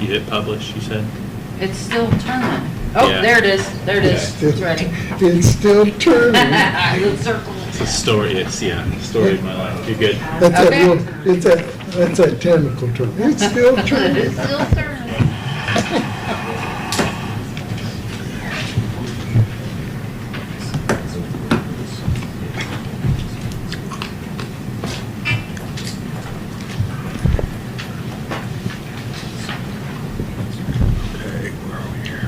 you hit publish, you said? It's still turning. Oh, Yeah. there it is. There it is. It's ready. It's still turning. The circle. It's a story, story of my life. You're good. That's Okay. that's that technical term. It's still turning. It's still turning. Okay, where are we here?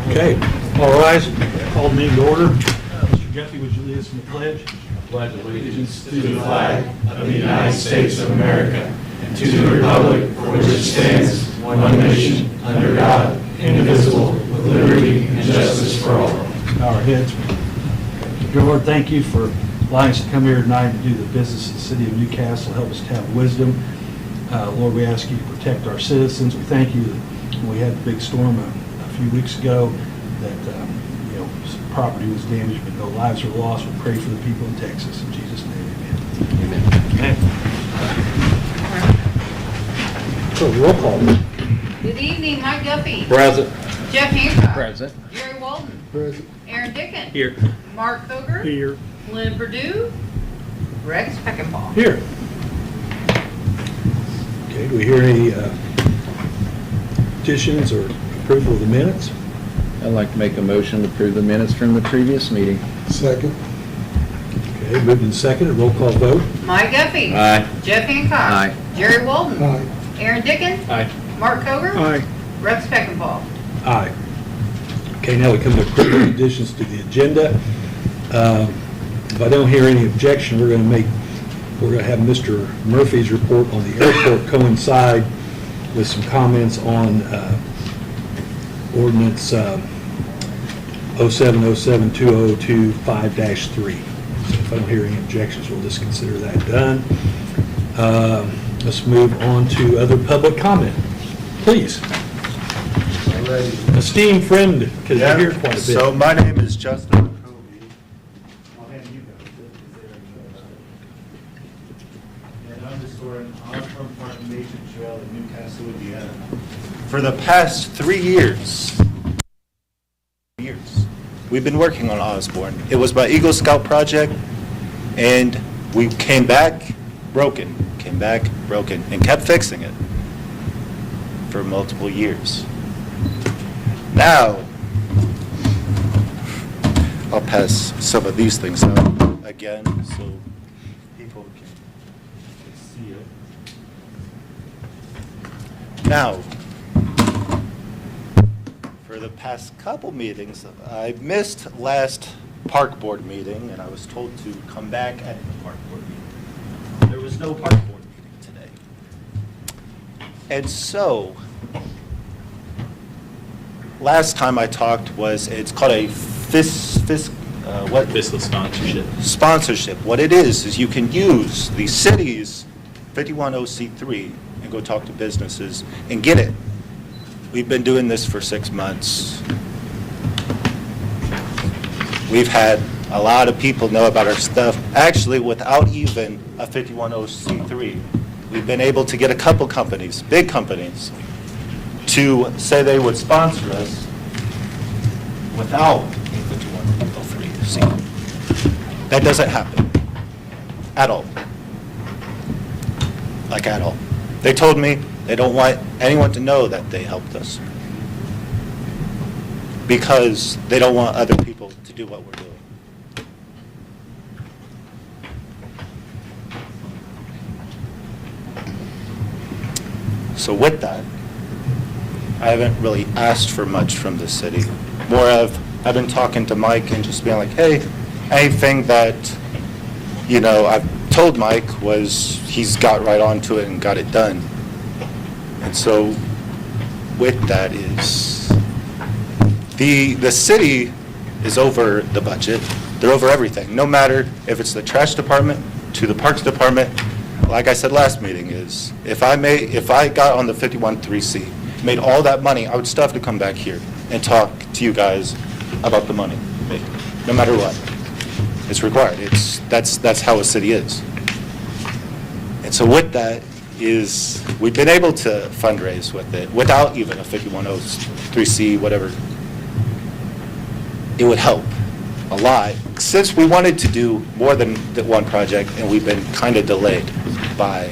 Okay, all rise. Call the meeting to order. Mr. Jeffy, would you lead us in the pledge? Pledge allegiance to the flag of the United States of America and to the republic for which it stands, one nation, under God, indivisible, with liberty and justice for all. Bow our heads. Dear Lord, thank you for allowing us to come here tonight to do the business of the city of Newcastle. Help us to have wisdom. Lord, we ask you to protect our citizens. We thank you that when we had the big storm a few weeks ago that some property was damaged, but no lives were lost. We pray for the people in Texas. In Jesus' name, amen. Amen. So roll call. Good evening, Mike Guffey. Present. Jeff Hancock. Present. Jerry Walden. Present. Aaron Dickens. Here. Mark Foger. Here. Lynn Purdue. Rex Peckinpah. Here. Okay, do we hear any petitions or approval of the minutes? I'd like to make a motion to approve the minutes from the previous meeting. Second. Okay, moved and seconded. Roll call vote. Mike Guffey. Aye. Jeff Hancock. Aye. Jerry Walden. Aye. Aaron Dickens. Aye. Mark Foger. Aye. Rex Peckinpah. Aye. Okay, now we come to approval of additions to the agenda. If I don't hear any objection, we're going to have Mr. Murphy's report on the airport coincide with some comments on ordinance 0707-2002 5-3. So if I don't hear any objections, we'll just consider that done. Let's move on to other public comment. Please. Esteemed friend, because you're here quite a bit. So my name is Justin McCovey. And I'm restoring Osborne Park Nation Trail in Newcastle, Indiana. For the past 3 years, we've been working on Osborne. It was my Eagle Scout project, and we came back broken, and kept fixing it for multiple years. Now, I'll pass some of these things out again so people can see it. Now, for the past couple meetings, I missed last park board meeting, and I was told to come back at the park board meeting. There was no park board meeting today. And so, last time I talked it's called a Fiscal sponsorship. sponsorship. What it is you can use the city's 510c3 and go talk to businesses and get it. We've been doing this for 6 months. We've had a lot of people know about our stuff, actually without even a 510c3. We've been able to get a couple companies, big companies, to say they would sponsor us without a 5103C. That doesn't happen at all. Like at all. They told me they don't want anyone to know that they helped us because they don't want other people to do what we're doing. So with that, I haven't really asked for much from the city. More of, I've been talking to Mike and just being like, hey, anything that, I've told Mike was he's got right onto it and got it done. And so with that is, the city is over the budget. They're over everything, no matter if it's the trash department to the parks department. Like I said last meeting is, if I got on the 513C, made all that money, I would still have to come back here and talk to you guys about the money, no matter what. It's required. That's how a city is. And so with that is, we've been able to fundraise with it without even a 5103C, whatever. It would help a lot, since we wanted to do more than the one project, and we've been kind of delayed by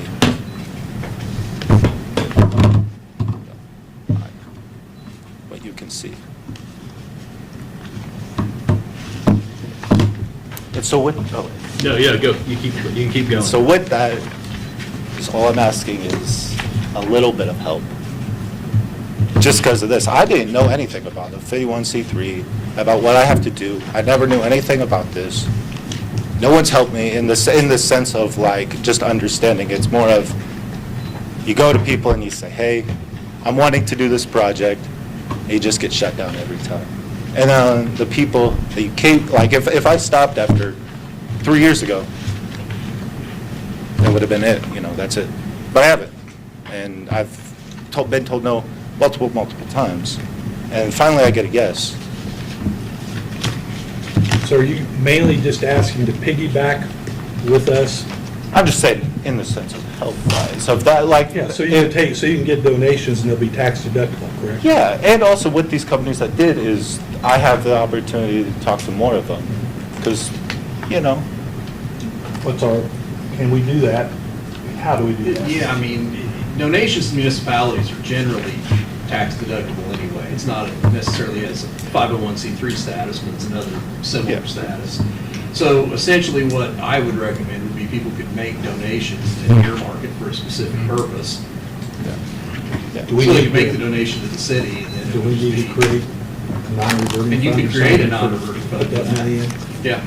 what you can see. And so with, No, yeah, go. You can keep going. so with that, is all I'm asking is a little bit of help. Just because of this. I didn't know anything about the 51C3, about what I have to do. I never knew anything about this. No one's helped me in the sense of like just understanding. It's more of, you go to people and you say, hey, I'm wanting to do this project, and you just get shut down every time. And the people that you keep, like if I stopped after 3 years ago, that would have been it, that's it. But I haven't. And I've been told no multiple times. And finally I get a yes. So are you mainly just asking to piggyback with us? I'm just saying in the sense of health-wise. So if that, like. Yeah, so you can get donations and they'll be tax deductible, correct? Yeah, and also with these companies that did is, I have the opportunity to talk to more of them. Because, Can we do that? How do we do that? Yeah, I mean, donations to municipalities are generally tax deductible anyway. It's not necessarily as a 501c3 status, but it's another similar Yeah. status. So essentially what I would recommend would be people could make donations and earmark it for a specific purpose. Yeah. Do we So need you make to- the donation to the city and then Do it we would need to be. create a non-reverting fund? And you can or create a something for- non-reverting fund Put that for that. money in? Yeah.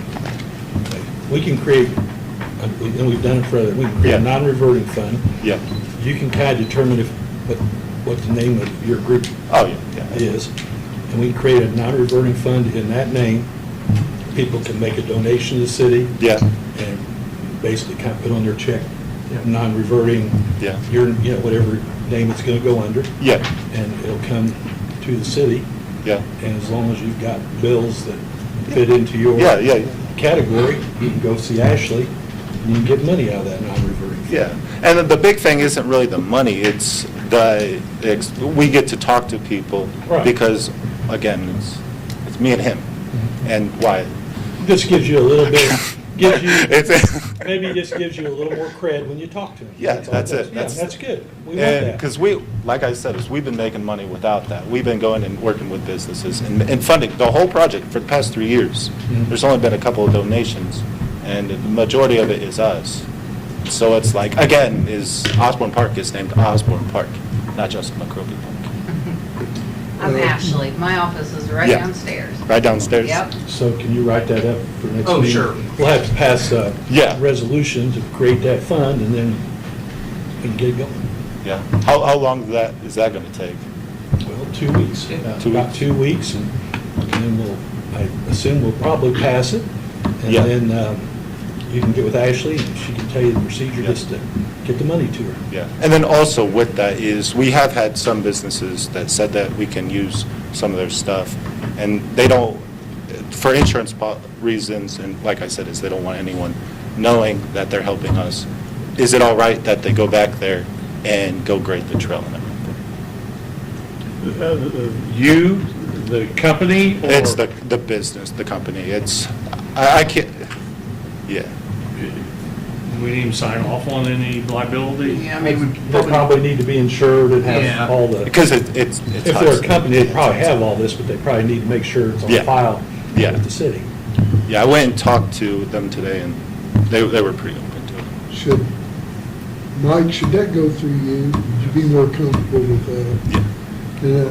We can create, and we've done it for other, we can create a Yeah. non-reverting fund. Yeah. You can kind of determine what the name of your group Oh, yeah. is. And we can create a non-reverting fund in that name. People can make a donation to the city Yeah, and basically kind of put on their check, non-reverting, yeah, whatever name it's going to go under. yeah, And it'll come to the city. yeah. And as long as you've got bills that fit into your Yeah. category, you can go see Ashley, and you can get money out of that non-reverting fund. Yeah, and the big thing isn't really the money, it's we get to talk to people. Right. Because, again, it's me and him, and why? This gives you a little bit, It's- maybe just gives you a little more cred when you talk to him. Yeah, all that's does. it. Yeah, That's- that's good. We want that. Because like I said, we've been making money without that. We've been going and working with businesses and funding the whole project for the past 3 years. Mhm. There's only been a couple of donations, and the majority of it is us. So it's like, again, Osborne Park is named Osborne Park, not just McRobey Park. I'm Ashley. My office is right Yeah. downstairs. Right downstairs? Yep. So can you write that up for next Oh, meeting? sure. We'll have to pass a Yeah. resolution to create that fund, and then we can get going. Yeah. How long is that going to take? Well, 2 weeks. 2 About weeks. 2 weeks, and then I assume we'll probably pass it. And Yeah. then you can get with Ashley, and she can tell you the procedure Yeah. just to get the money to her. Yeah, and then also with that is, we have had some businesses that said that we can use some of their stuff, and they don't, for insurance reasons, and like I said, is they don't want anyone knowing that they're helping us. Is it all right that they go back there and go grade the trail and everything? You, the company, or? It's the business, the company, I can't, yeah. We need to sign off on any liability? Yeah, I mean, They probably need to be insured and Yeah. have all the, Because it's if they're a company, they probably have all this, but they probably need to make sure it's on Yeah. file Yeah. with the city. Yeah, I went and talked to them today, and they were pretty open to it. Mike, should that go through you? Would you be more comfortable with that? Yeah.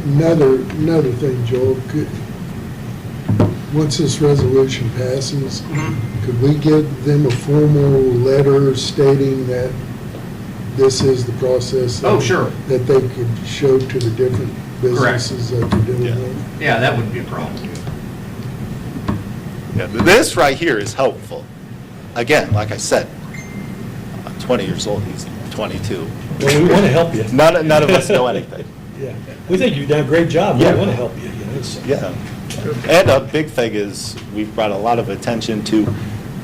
And another thing, Joel, once this resolution passes, could we give them a formal letter stating that this is the process? Oh, sure. That they could show to the different businesses that they're doing Yeah. that? yeah, that wouldn't be a problem. Yeah, this right here is helpful. Again, like I said, I'm 20 years old, he's 22. Well, we want to help you. None of us know anything. Yeah, we think you've done a great job. We Yeah. want to help you, so. Yeah, And a big thing is, we've brought a lot of attention to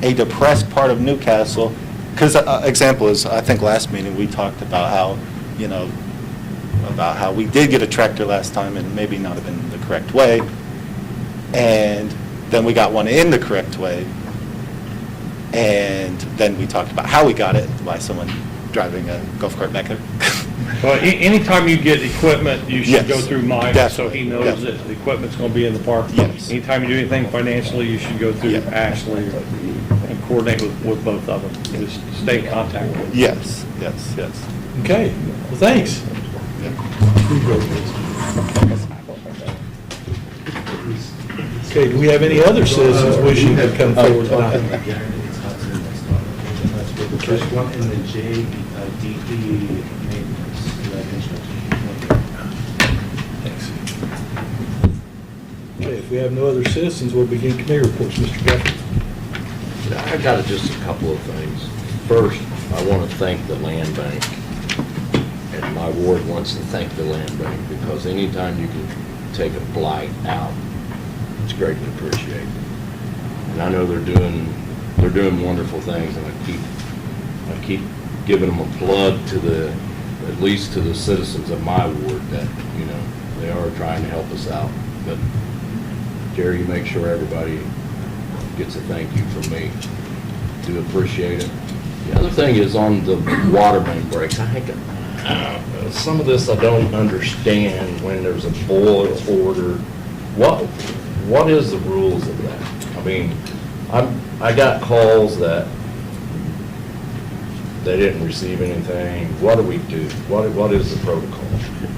a depressed part of Newcastle. Because, example is, I think last meeting, we talked about how, about how we did get a tractor last time and maybe not have been the correct way. And then we got one in the correct way. And then we talked about how we got it, by someone driving a golf cart back there. Well, anytime you get equipment, you should go Yes. through Mike, so he knows Definitely. that the equipment's gonna be in the park. Yes. Anytime you do anything financially, you should go through Yeah. Ashley and coordinate with both of them. Just stay in contact with them. Yes. Okay, well, thanks. Okay, do we have any other citizens wishing to come forward tonight? There's one in the JDP maintenance, Thanks. Okay, if we have no other citizens, we'll begin committee reports. Mr. Guthrie. I got just a couple of things. First, I want to thank the land bank, and my ward wants to thank the land bank, because anytime you can take a blight out, it's greatly appreciated. And I know they're doing wonderful things, and I keep giving them a plug to at least to the citizens of my ward that, they are trying to help us out. But Jerry, you make sure everybody gets a thank you from me. Do appreciate it. The other thing is on the water main breaks. I think some of this I don't understand when there's a boil order. What is the rules of that? I mean, I got calls that they didn't receive anything. What do we do? What is the protocol?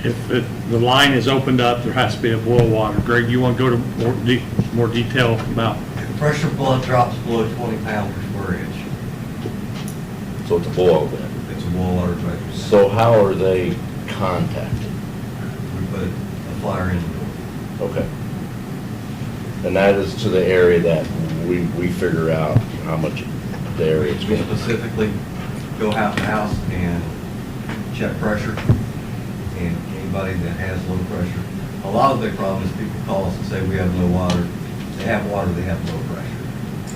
If the line is opened up, there has to be a boil water. Greg, you want to go to more detail about? If pressure blood drops below 20 pounds per square inch, So it's a boil then. it's a boil water pressure. So how are they contacted? We put a flyer in the door. Okay. And that is to the area that we figure out how much the area is We going to be. specifically go house to house and check pressure, and anybody that has low pressure. A lot of the problem is people call us and say, we have no water. They have water, they have low pressure.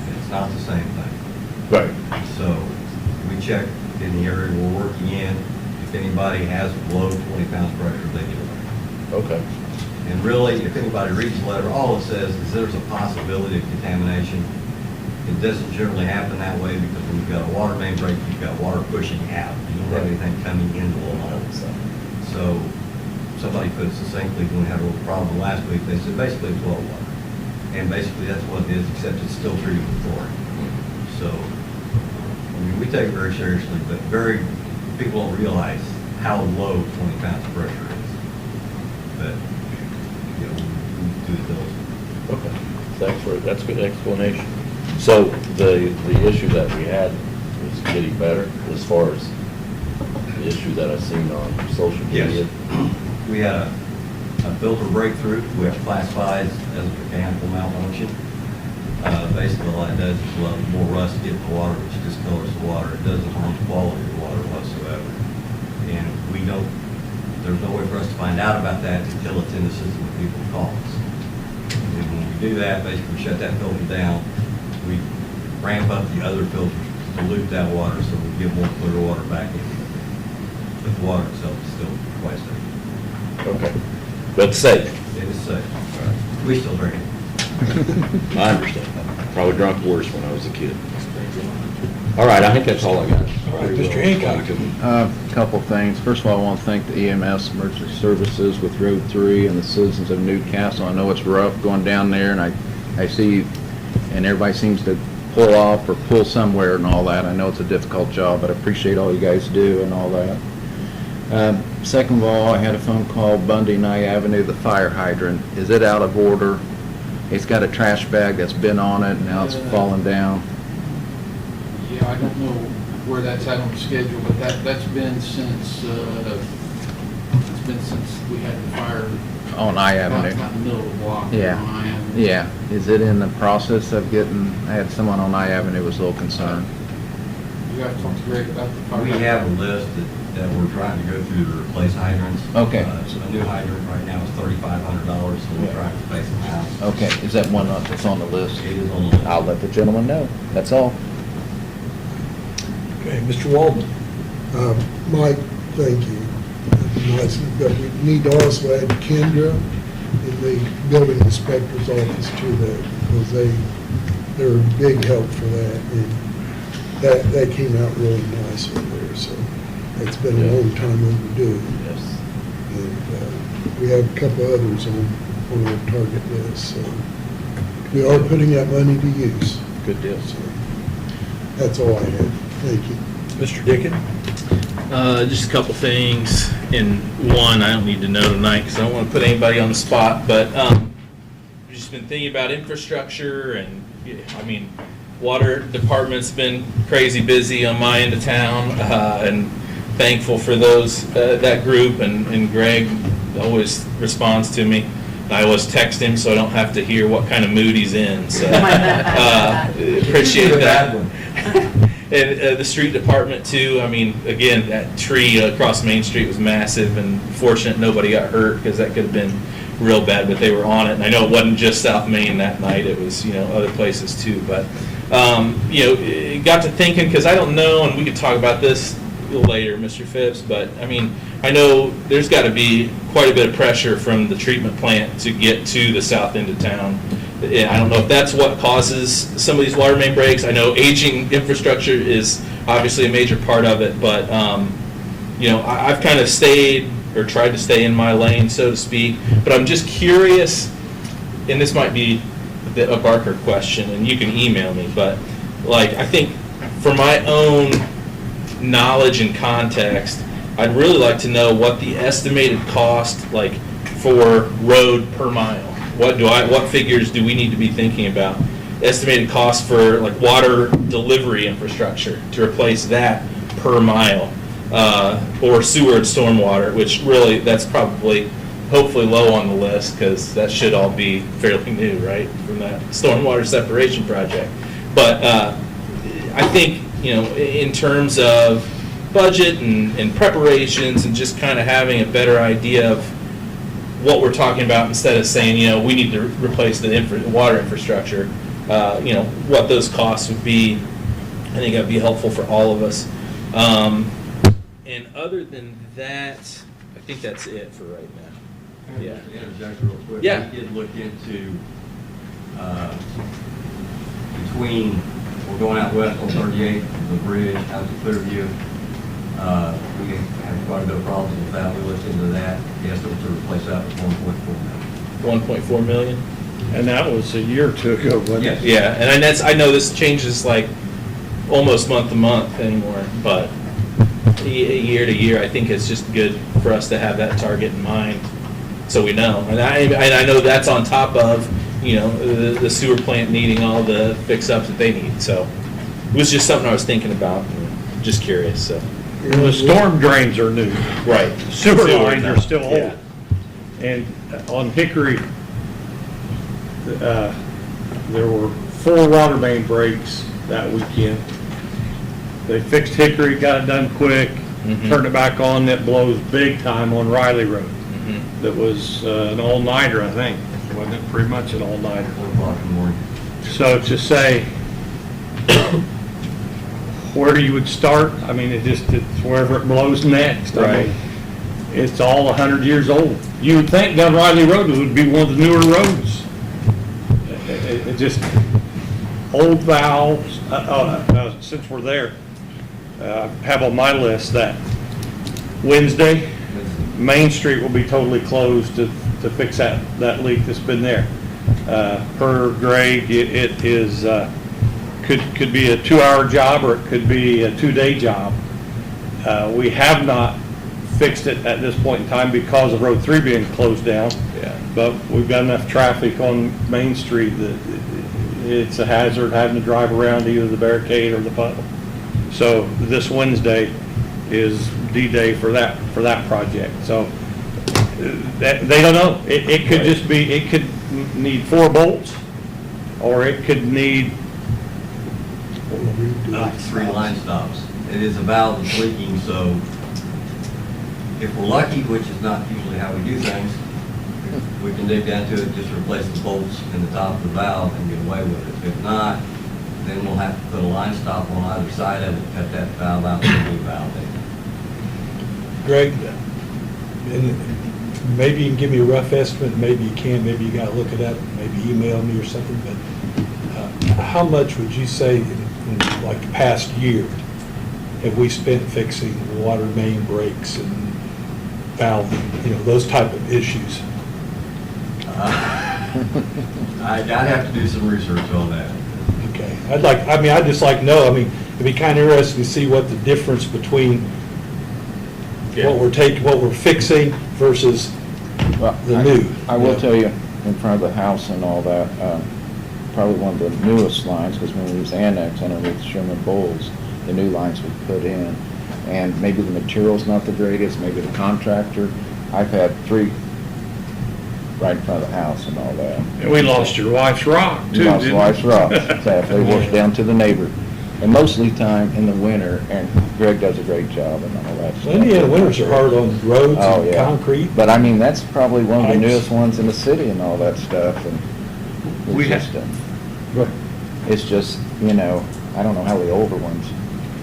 And it's not the same thing. Right. So we check in the area we're working in. If anybody has below 20 pounds pressure, they get a letter. Okay. And really, if anybody reads the letter, all it says is there's a possibility of contamination. It doesn't generally happen that way, because when you've got a water main break, you've got water pushing out. You don't have anything coming into the line. So somebody put it succinctly when we had a little problem last week. They said basically it's well water. And basically that's what it is, except it's still treated with chlorine. So, I mean, we take it very seriously, but people don't realize how low 20 pounds of pressure is. But, we do the bills. Okay. That's a good explanation. So the issue that we had is getting better as far as the issue that I've seen on social media? Yes. We had a filter breakthrough. We have classified as a mechanical malfunction. Basically, all it does is allow more rust to get in the water, which discolors the water. It doesn't harm the quality of the water whatsoever. And there's no way for us to find out about that until it's in the system when people call us. And when we do that, basically we shut that filter down. We ramp up the other filters to dilute that water so we get more clear water back in. But the water itself is still quite safe. Okay. But safe? It is safe. We still drink it. I understand. Probably drunk worse when I was a kid. All right, I think that's all I got. All right, Mr. Hancock. Couple things. First of all, I want to thank the EMS Emergency Services with Road 3 and the citizens of Newcastle. I know it's rough going down there, and I see, and everybody seems to pull off or pull somewhere and all that. I know it's a difficult job, but I appreciate all you guys do and all that. Second of all, I had a phone call, Bundy Nye Avenue, the fire hydrant. Is it out of order? It's got a trash bag that's been on it, and now it's fallen down. Yeah, I don't know where that's at on the schedule, but that's been since, we had the fire. On I Avenue. About in the middle of the block. Yeah. on I Avenue. Yeah. Is it in the process of getting, I had someone on I Avenue was a little concerned. You got to talk to Greg about the fire. We have a list that we're trying to go through to replace hydrants. Okay. So a new hydrant right now is $3,500, so we're trying to replace them out. Okay, is that one that's on the list? It is on the list. I'll let the gentleman know. That's all. Okay, Mr. Walden. Mike, thank you. But we need to also add Kendra in the building inspector's office to that, because they're a big help for that. And that came out really nice over there, so it's been a long time overdue. Yes. And we have a couple others on our target list, so we are putting that money to use. Good deal. So that's all I have. Thank you. Mr. Dickon? Just a couple things, and one, I don't need to know tonight, because I don't want to put anybody on the spot, but I've just been thinking about infrastructure, and, I mean, water department's been crazy busy on my end of town, and thankful for those, that group, and Greg always responds to me. I always text him, so I don't have to hear what kind of mood he's in, so appreciate that. And the street department too, I mean, again, that tree across Main Street was massive, and fortunate nobody got hurt, because that could have been real bad, but they were on it. And I know it wasn't just South Main that night, it was, other places too. But, it got to thinking, because I don't know, and we could talk about this later, Mr. Phipps, but I mean, I know there's got to be quite a bit of pressure from the treatment plant to get to the south end of town. I don't know if that's what causes some of these water main breaks. I know aging infrastructure is obviously a major part of it, but, I've kind of stayed or tried to stay in my lane, so to speak. But I'm just curious, and this might be a Barker question, and you can email me, but I think for my own knowledge and context, I'd really like to know what the estimated cost, for road per mile. What figures do we need to be thinking about? Estimated cost for water delivery infrastructure to replace that per mile, or sewer and stormwater, which really that's probably hopefully low on the list, because that should all be fairly new, right, from that stormwater separation project. But I think in terms of budget and preparations and just kind of having a better idea of what we're talking about, instead of saying, we need to replace the water infrastructure, what those costs would be. I think that'd be helpful for all of us. And other than that, I think that's it for right now. Yeah. Interject real quick. Yeah. We did look into, between, we're going out west on 38, the bridge out to Clearview. We have quite a bit of problems with that. We looked into that. The estimate to replace that was 1.4 million. 1.4 million. And that was a year or two ago, wasn't it? Yes. Yeah, and I know this changes almost month to month anymore, but year to year, I think it's just good for us to have that target in mind, so we know. And I know that's on top of, the sewer plant needing all the fix-ups that they need. So it was just something I was thinking about, just curious, so. The storm drains are new. Right. Sewer lines are still Yeah. old. And on Hickory, there were 4 water main breaks that weekend. They fixed Hickory, got it done quick, turned it back on. It blows big time on Riley Road. That was an all-nighter, I think. Wasn't it pretty much an all-nighter? 4 o'clock in the morning. So to say, where you would start, I mean, it's wherever it blows next. I mean, it's all 100 years old. You would think down Riley Road would be one of the newer roads. It just, old valves, since we're there, have on my list that Wednesday, Main Street will be totally closed to fix that leak that's been there. Per Greg, it is, could be a 2-hour job, or it could be a 2-day job. We have not fixed it at this point in time because of Road 3 being closed down. Yeah. But we've got enough traffic on Main Street that it's a hazard having to drive around either the barricade or the puddle. So this Wednesday is D-Day for that project. So they don't know. It could just be, it could need 4 bolts, or it could need 3 line stops. It is a valve that's leaking, so If we're lucky, which is not usually how we do things, we can dig down to it, just replace the bolts in the top of the valve and get away with it. If not, then we'll have to put a line stop on either side of it, cut that valve out and put a new valve in. Greg, and maybe you can give me a rough estimate, maybe you can't, maybe you gotta look it up, maybe email me or something, but how much would you say in like the past year have we spent fixing water main breaks and valve, those type of issues? I'd have to do some research on that. Okay, I'd just like to know, it'd be kind of interesting to see what the difference between what we're fixing versus Well, the new. I will tell you, in front of the house and all that, probably one of the newest lines, because when we was annexed underneath Sherman Bowles, the new lines were put in, and maybe the material's not the greatest, maybe the contractor. I've had 3 right in front of the house and all that. And we lost your wife's rock, too, You lost didn't we? wife's rock, exactly, washed down to the neighbor. And mostly time in the winter, and Greg does a great job and all that stuff. Indiana winters are hard on roads Oh, and yeah. concrete. But I mean, that's probably one of the Pipes. newest ones in the city and all that stuff, and We it's have- just, Go ahead. it's just, I don't know how the older ones.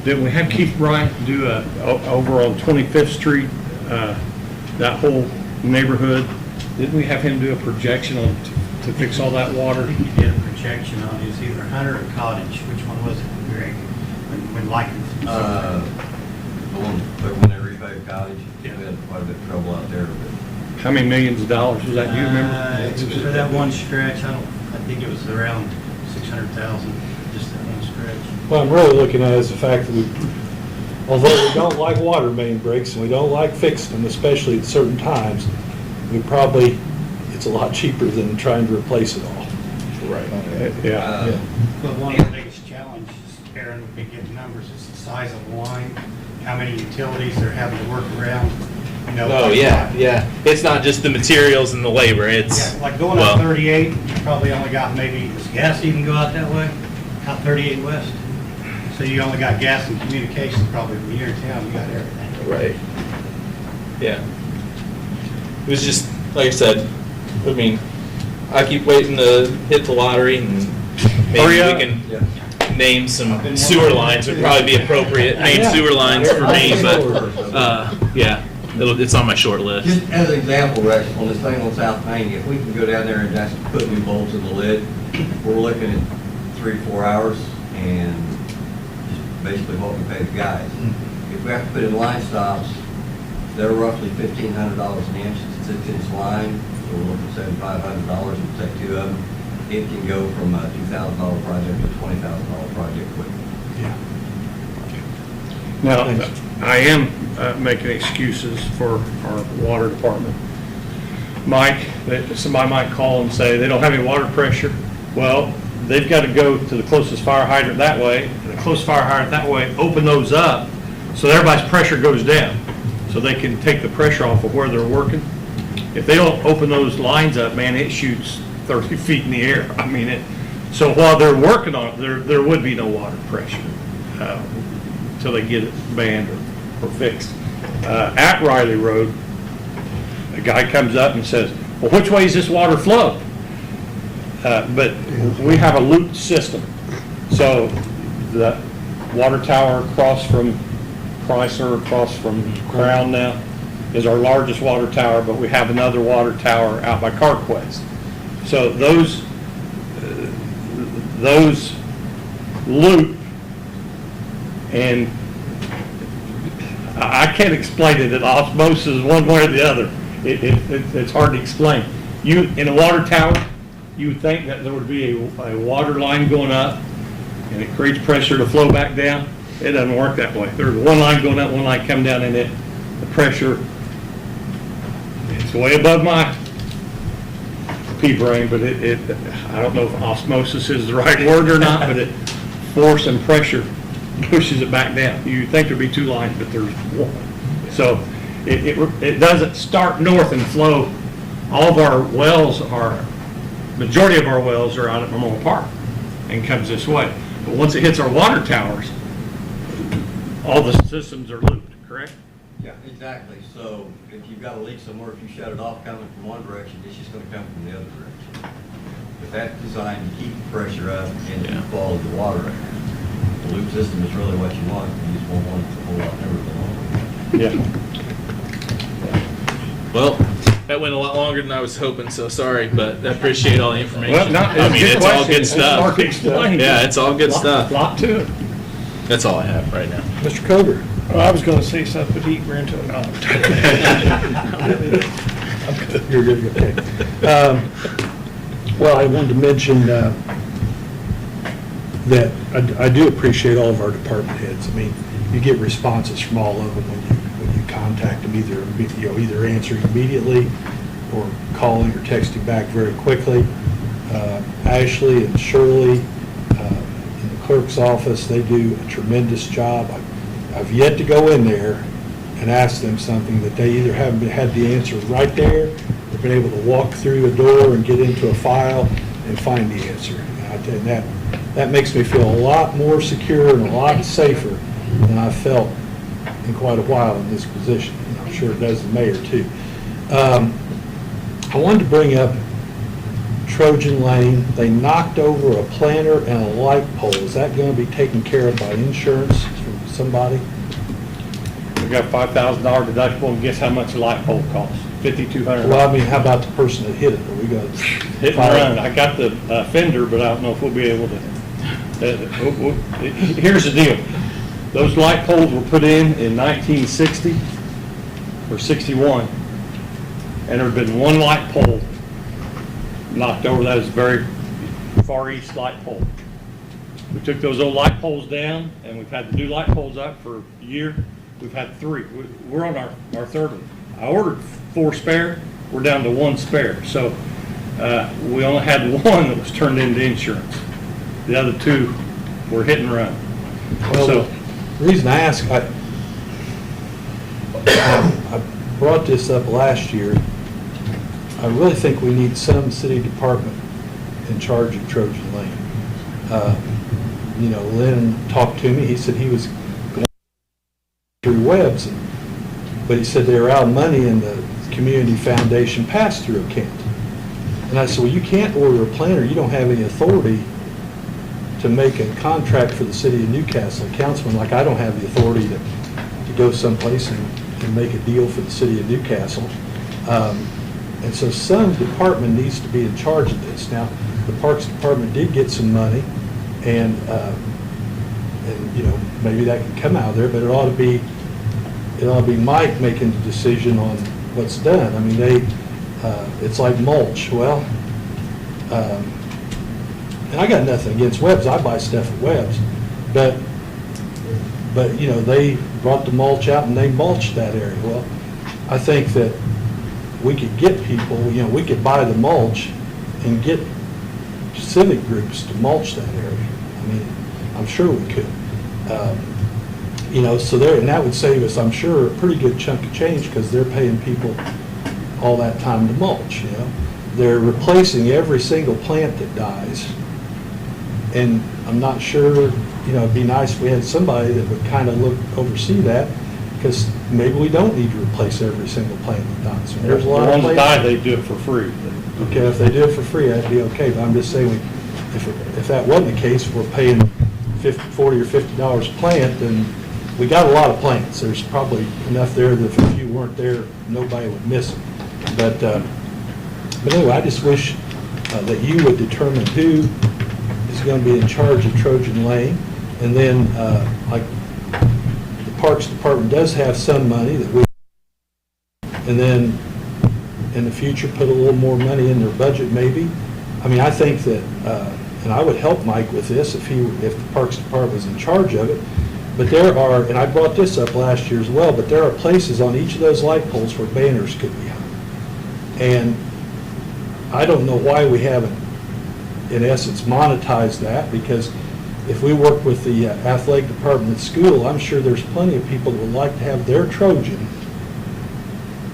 Didn't we have Keith Bryant do over on 25th Street, that whole neighborhood? Didn't we have him do a projection on, to fix all that water? You did a projection on, it was either Hunter or Cottage, which one was it, Greg? When Lycan. The one, when they repaved Cottage, we had quite a bit of trouble out there, but How many millions of dollars was that, do you remember? For that one stretch, I think it was around 600,000, just that one stretch. What I'm really looking at is the fact that although we don't like water main breaks and we don't like fixing them, especially at certain times, it's a lot cheaper than trying to replace it all. Right. Yeah. But one of the biggest challenges, Aaron, we can get numbers, is the size of the line, how many utilities they're having to work around. Oh, yeah. It's not just the materials and the labor, it's, Yeah, like going well, up 38, you probably only got maybe, does gas even go out that way? Out 38 west? So you only got gas and communications probably, when you're in town, you got everything. right. Yeah. It was just, like I said, I keep waiting to hit the lottery and maybe we can name some sewer lines would probably be appropriate, main sewer lines for me, but, yeah, it's on my short list. just as an example, Rex, on this thing on South Main, if we can go down there and just put new bolts in the lid, we're looking at 3 to 4 hours and just basically what we pay the guys. If we have to put in line stops, they're roughly $1,500 an inch, it's a 6-inch line, so we're looking at $7,500 and take 2 of them. It can go from a $2,000 project to a $20,000 project quickly. Now, I am making excuses for our water department. Mike, somebody might call and say they don't have any water pressure. Well, they've got to go to the closest fire hydrant that way, and the closest fire hydrant that way, open those up so everybody's pressure goes down, so they can take the pressure off of where they're working. If they don't open those lines up, man, it shoots 30 feet in the air. So while they're working on it, there would be no water pressure until they get it banned or fixed. At Riley Road, a guy comes up and says, well, which way is this water flow? But we have a looped system. So the water tower across from Chrysler, across from Crown now, is our largest water tower, but we have another water tower out by CarQuest. So those loop, and I can't explain it, osmosis one way or the other. It's hard to explain. In a water tower, you would think that there would be a water line going up, and it creates pressure to flow back down. It doesn't work that way. There's one line going up, one line coming down, and the pressure, it's way above my pea brain, but I don't know if osmosis is the right word or not, but force and pressure pushes it back down. You'd think there'd be 2 lines, but there's 1. So it doesn't start north and flow. All of our wells majority of our wells are out at Memorial Park and comes this way. But once it hits our water towers, all the systems are looped, correct? Yeah, exactly. So if you've got a leak somewhere, if you shut it off coming from one direction, it's just gonna come from the other direction. But that's designed to keep the pressure up and to follow the water. The loop system is really what you want, you just won't want it to hold up everything. Yeah. Well, that went a lot longer than I was hoping, so sorry, but I appreciate all the information. Well, no, I mean, it's all good stuff. Mark explained. Yeah, it's all good stuff. Lot to it. That's all I have right now. Mr. Coder? Well, I was gonna say something, but he ran to it. You're good, okay. Well, I wanted to mention that I do appreciate all of our department heads. I mean, you get responses from all of them when you contact them, either answering immediately or calling or texting back very quickly. Ashley and Shirley in the clerk's office, they do a tremendous job. I've yet to go in there and ask them something that they either haven't had the answer right there, or been able to walk through a door and get into a file and find the answer. And that makes me feel a lot more secure and a lot safer than I've felt in quite a while in this position. And I'm sure it does the mayor too. I wanted to bring up Trojan Lane. They knocked over a planter and a light pole. Is that going to be taken care of by insurance from somebody? We got $5,000 deductible, and guess how much a light pole costs? $5,200. Well, I mean, how about the person that hit it? Are we going to Hit and run. I got the fender, but I don't know if we'll be able to. Here's the deal. Those light poles were put in 1960 or 61, and there had been one light pole knocked over. That is a very far east light pole. We took those old light poles down, and we've had the new light poles up for a year. We've had 3. We're on our 3rd one. I ordered 4 spare. We're down to 1 spare. So we only had 1 that was turned into insurance. The other 2 were hit and run. Well, So the reason I ask, I brought this up last year. I really think we need some city department in charge of Trojan Lane. Lynn talked to me. He said he was going through Webb's, but he said they were out of money in the Community Foundation pass-through account. And I said, well, you can't order a planter. You don't have any authority to make a contract for the city of Newcastle. A councilman, like I don't have the authority to go someplace and make a deal for the city of Newcastle. And so some department needs to be in charge of this. Now, the Parks Department did get some money, and maybe that can come out of there, but it ought to be Mike making the decision on what's done. I mean, it's like mulch. Well, and I got nothing against Webb's. I buy stuff at Webb's, but they brought the mulch out and they mulched that area. Well, I think that we could get people, we could buy the mulch and get civic groups to mulch that area. I mean, I'm sure we could. So and that would save us, I'm sure, a pretty good chunk of change because they're paying people all that time to mulch, They're replacing every single plant that dies. And I'm not sure, it'd be nice if we had somebody that would kind of oversee that, because maybe we don't need to replace every single plant that dies. And there's a lot of the ones that places. die, they do it for free. Okay, if they do it for free, that'd be okay, but I'm just saying, if that wasn't the case, if we're paying $40 or $50 a plant, then we got a lot of plants. There's probably enough there that if you weren't there, nobody would miss them. But anyway, I just wish that you would determine who is going to be in charge of Trojan Lane, and then, like, the Parks Department does have some money that we, and then in the future, put a little more money in their budget maybe. I mean, I think that, and I would help Mike with this if the Parks Department was in charge of it, but there are, and I brought this up last year as well, but there are places on each of those light poles where banners could be hung. And I don't know why we haven't, in essence, monetized that, because if we work with the athletic department at school, I'm sure there's plenty of people that would like to have their Trojan's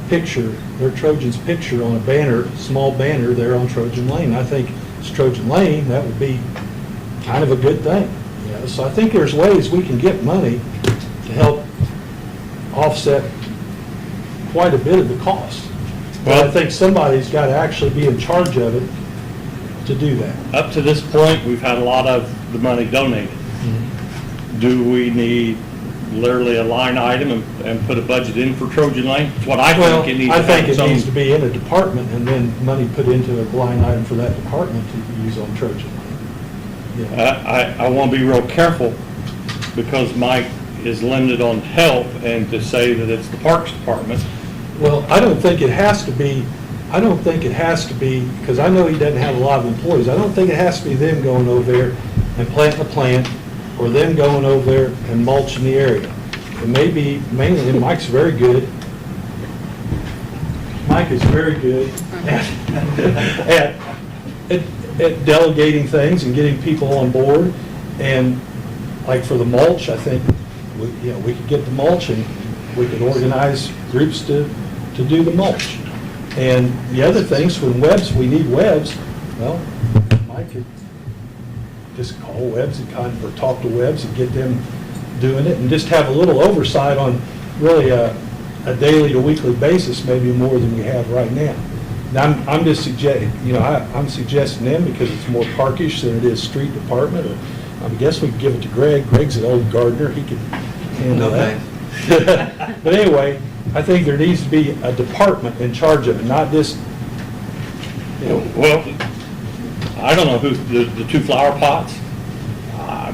picture on a banner, small banner there on Trojan Lane. I think it's Trojan Lane, that would be kind of a good thing. So I think there's ways we can get money to help offset quite a bit of the cost. But I think somebody's got to actually be in charge of it to do that. Up to this point, we've had a lot of the money donated. Do we need literally a line item and put a budget in for Trojan Lane? It's what I Well, think it needs I to think have it its own. needs to be in a department and then money put into a line item for that department to use on Trojan Lane. Yeah. I want to be real careful because Mike is limited on help, and to say that it's the Parks Department. Well, I don't think it has to be, because I know he doesn't have a lot of employees, I don't think it has to be them going over there and planting a plant, or them going over there and mulching the area. It may be mainly, and Mike is very good at delegating things and getting people on board. And like for the mulch, I think, we could get the mulch and we could organize groups to do the mulch. And the other things, when we need webs, well, Mike could just call Webbs and or talk to Webbs and get them doing it, and just have a little oversight on really a daily to weekly basis, maybe more than we have right now. Now, I'm just suggesting, I'm suggesting them because it's more parkish than it is street department, or I guess we could give it to Greg. Greg's an old gardener, he could handle that. But anyway, I think there needs to be a department in charge of it, not just, Well, I don't know who, the two flower pots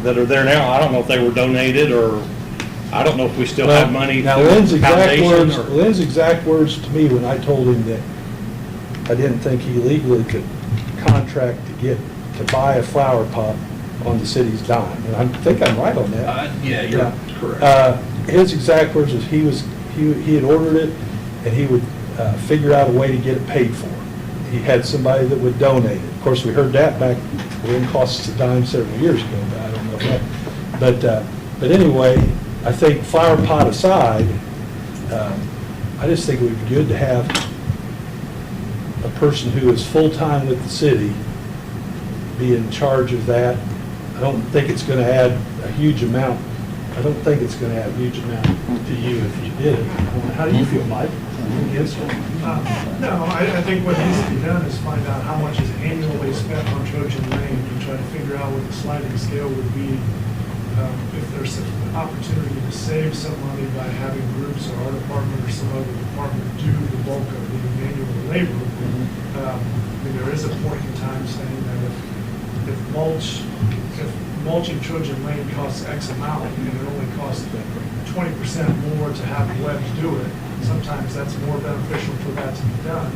that are there now, I don't know if they were donated, or I don't know if we still have money. Now, through Lynn's foundation or- exact words to me when I told him that I didn't think he legally could contract to buy a flower pot on the city's dime, and I think I'm right on that. Yeah, you're correct. His exact words was he had ordered it, and he would figure out a way to get it paid for. He had somebody that would donate it. Of course, we heard that back, it didn't cost us a dime several years ago, but I don't know if that. But anyway, I think flower pot aside, I just think it would be good to have a person who is full-time with the city be in charge of that. I don't think it's going to add a huge amount. I don't think it's going to add a huge amount to you if you did it. How do you feel, Mike? Against it? No, I think what needs to be done is find out how much is annually spent on Trojan Lane and try to figure out what the sliding scale would be. If there's an opportunity to save some money by having groups or our department or some other department do the bulk of the manual labor. There is a point in time saying that if mulching Trojan Lane costs X amount and it only costs 20% more to have Webbs do it, sometimes that's more beneficial for that to be done.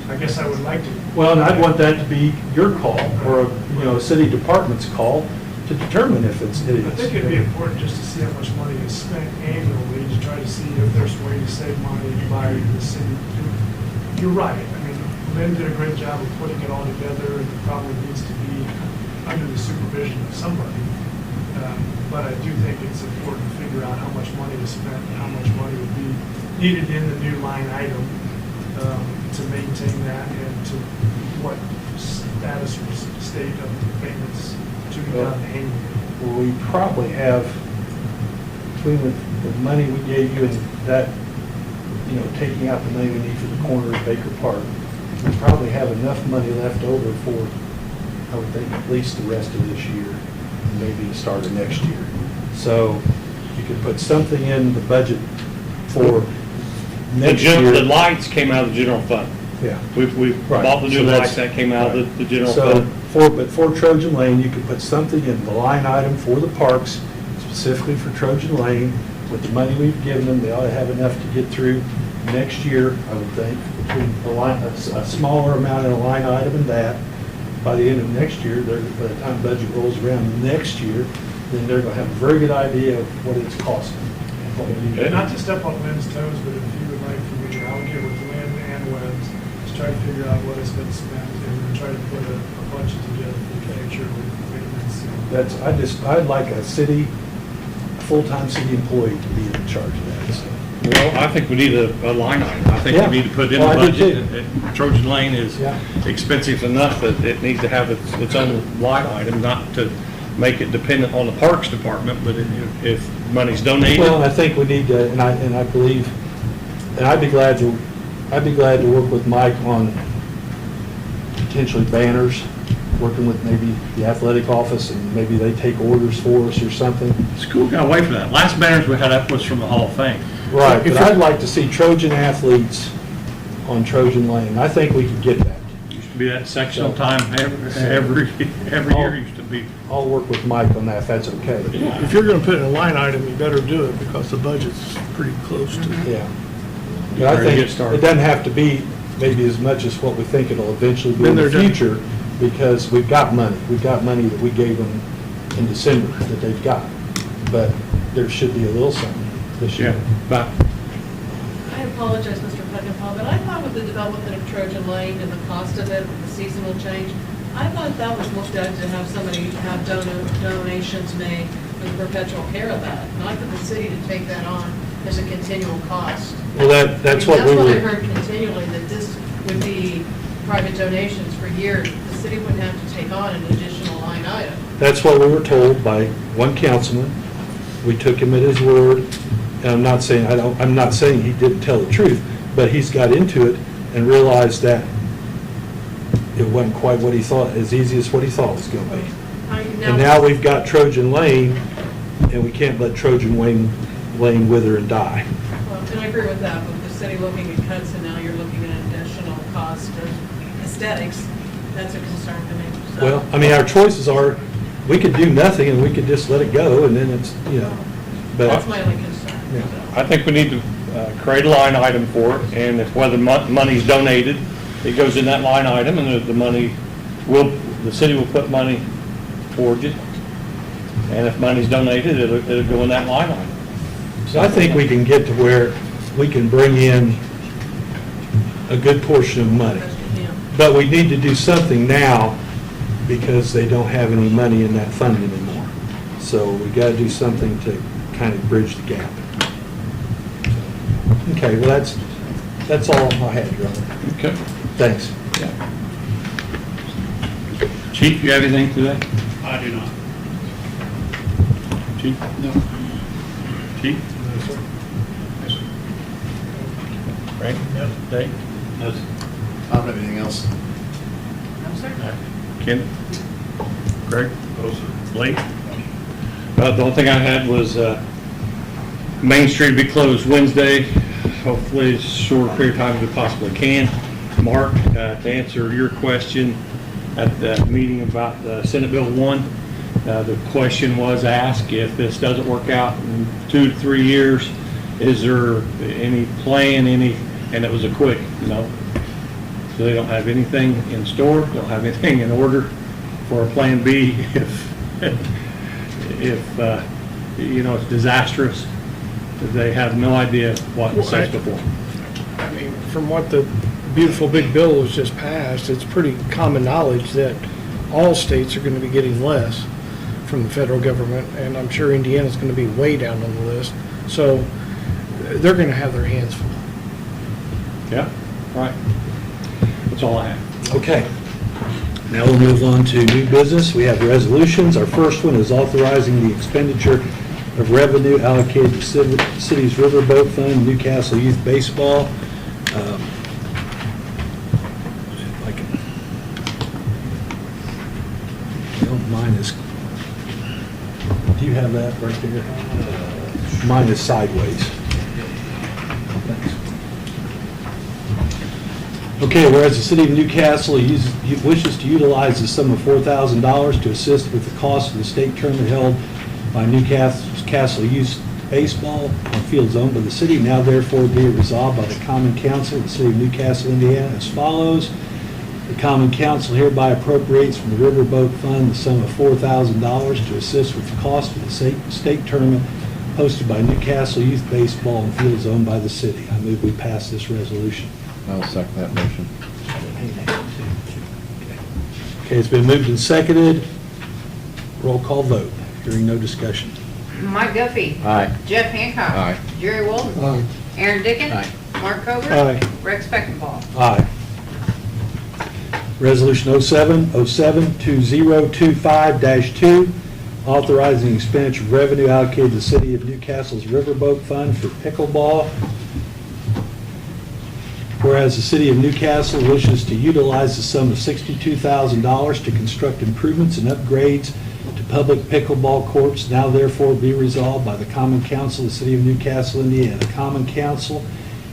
I guess I would like to. Well, and I'd want that to be your call, or a city department's call, to determine if it is. I think it'd be important just to see how much money is spent annually, to try to see if there's a way to save money by the city. You're right. I mean, Lynn did a great job of putting it all together, and it probably needs to be under the supervision of somebody. But I do think it's important to figure out how much money is spent and how much money would be needed in the new line item to maintain that, and to what status or state of payments to be done annually. Well, we probably have, between the money we gave you and that, taking out the money we need for the corner of Baker Park, we probably have enough money left over for, I would think, at least the rest of this year, and maybe the start of next year. So you could put something in the budget for next year. The lights came out of the general fund. Yeah. We Right. bought the new So that's- lights, that came out of the general So, fund. but for Trojan Lane, you could put something in the line item for the parks, specifically for Trojan Lane. With the money we've given them, they ought to have enough to get through next year, I would think, between a smaller amount in a line item and that. By the end of next year, by the time budget rolls around next year, then they're going to have a very good idea of what it's costing. and what we need to do. Not to step on Lynn's toes, but if you would like for me to, I'll get with Lynn and Webbs to try to figure out what has been spent and then try to put a budget together to make sure we maintenance. I'd like a full-time city employee to be in charge of that. So. Well, I think we need a line item. I think Yeah. we need to put in the Well, I do budget. too. And Trojan Lane is Yeah. expensive enough that it needs to have its own line item, not to make it dependent on the Parks Department, but if money's donated. Well, I think we need to, and I believe And I'd be glad to work with Mike on potentially banners, working with maybe the athletic office, and maybe they take orders for us or something. School got away from that. Last banners we had up was from the Hall of Fame. Right, but I'd like to see Trojan athletes on Trojan Lane. I think we could get that. Used to be that sectional time every year used to be. I'll work with Mike on that, if that's okay. If you're gonna put in a line item, you better do it because the budget's pretty close to. Yeah. But I Ready to think get started. it doesn't have to be maybe as much as what we think it'll eventually be in Been the there, done. future, because we've got money. We've got money that we gave them in December that they've got. But there should be a little something this year. But I apologize, Mr. Peckinpah, but I thought with the development of Trojan Lane and the cost of it, the seasonal change, I thought that was looked at to have somebody have donations made for the perpetual care of that, not for the city to take that on as a continual cost. Well, that's what we That's what I were, heard continually, that this would be private donations for years. The city wouldn't have to take on an additional line item. that's what we were told by one councilman. We took him at his word. And I'm not saying, I'm not saying he didn't tell the truth, but he's got into it and realized that it wasn't quite what he thought, as easy as what he thought it was going to be. And now we've got Trojan Lane, and we can't let Trojan Lane wither and die. Well, and I agree with that, but the city looking at cuts and now you're looking at an additional cost of aesthetics, that's a concern to me. So- Well, I mean, our choices are, we could do nothing and we could just let it go, and then it's, That's but, my only concern. yeah. I think we need to create a line item for it, and if whether money's donated, it goes in that line item, and the money the city will put money towards it. And if money's donated, it'll go in that line item. So I think we can get to where we can bring in a good portion of money. Yeah. But we need to do something now because they don't have any money in that fund anymore. So we got to do something to kind of bridge the gap. Okay, well, that's all I had, Your Honor. Okay. Thanks. Chief, you have anything to that? I do not. Chief? No. Chief? Frank? Yep. Dave? I don't have anything else. No, sir. Ken? Greg? Blake? The only thing I had was Main Street will be closed Wednesday, hopefully as short a period of time as we possibly can. Mark, to answer your question at the meeting about Senate Bill 1, the question was asked, if this doesn't work out in 2 to 3 years, is there any plan, and it was a quick no. So they don't have anything in store, don't have anything in order for a plan B if it's disastrous. They have no idea what to say before. I mean, from what the beautiful big bill was just passed, it's pretty common knowledge that all states are going to be getting less from the federal government, and I'm sure Indiana's going to be way down on the list. So they're going to have their hands full. Yeah, right. That's all I have. Okay. Now we'll move on to new business. We have resolutions. Our first one is authorizing the expenditure of revenue allocated to city's riverboat fund, Newcastle Youth Baseball. If I can, mine is, do you have that right there? Mine is sideways. Thanks. Okay, whereas the city of Newcastle wishes to utilize the sum of $4,000 to assist with the cost of the state tournament held by Newcastle Youth Baseball on fields owned by the city, now therefore be it resolved by the Common Council of the City of Newcastle, Indiana as follows. The Common Council hereby appropriates from the Riverboat Fund the sum of $4,000 to assist with the cost of the state tournament hosted by Newcastle Youth Baseball on fields owned by the city. I move we pass this resolution. I'll second that motion. Okay, it's been moved and seconded. Roll call vote. Hearing no discussion. Mike Guffey. Aye. Jeff Hancock. Aye. Jerry Walton. Aye. Aaron Dickens. Aye. Mark Covert. Aye. Rex Peckinpah. Aye. Resolution 07-2025-2, authorizing expenditure of revenue allocated to the City of Newcastle's Riverboat Fund for pickleball. whereas the city of Newcastle wishes to utilize the sum of $62,000 to construct improvements and upgrades to public pickleball courts, now therefore be resolved by the Common Council of the city of Newcastle, Indiana. The Common Council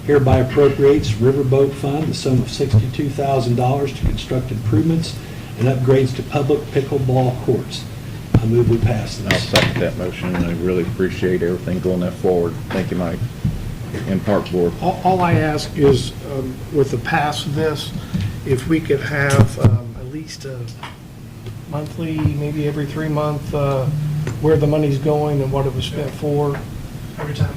hereby appropriates Riverboat Fund the sum of $62,000 to construct improvements and upgrades to public pickleball courts. I move we pass I'll this. second that motion, and I really appreciate everything going that forward. Thank you, Mike, and Park Board. All I ask is, with the pass of this, if we could have at least a monthly, maybe every 3 month, where the money's going and what it was spent for. Every time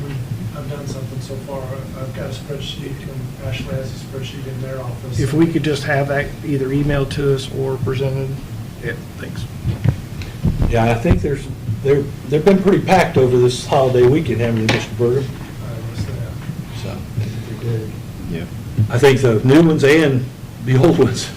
I've done something so far, I've got a spreadsheet, and Ashley has a spreadsheet in their office. If we could just have that either emailed to us or presented, yeah, thanks. Yeah, I think they've been pretty packed over this holiday weekend, haven't they, Mr. Berger? So, Yeah. I think the new ones and the old ones.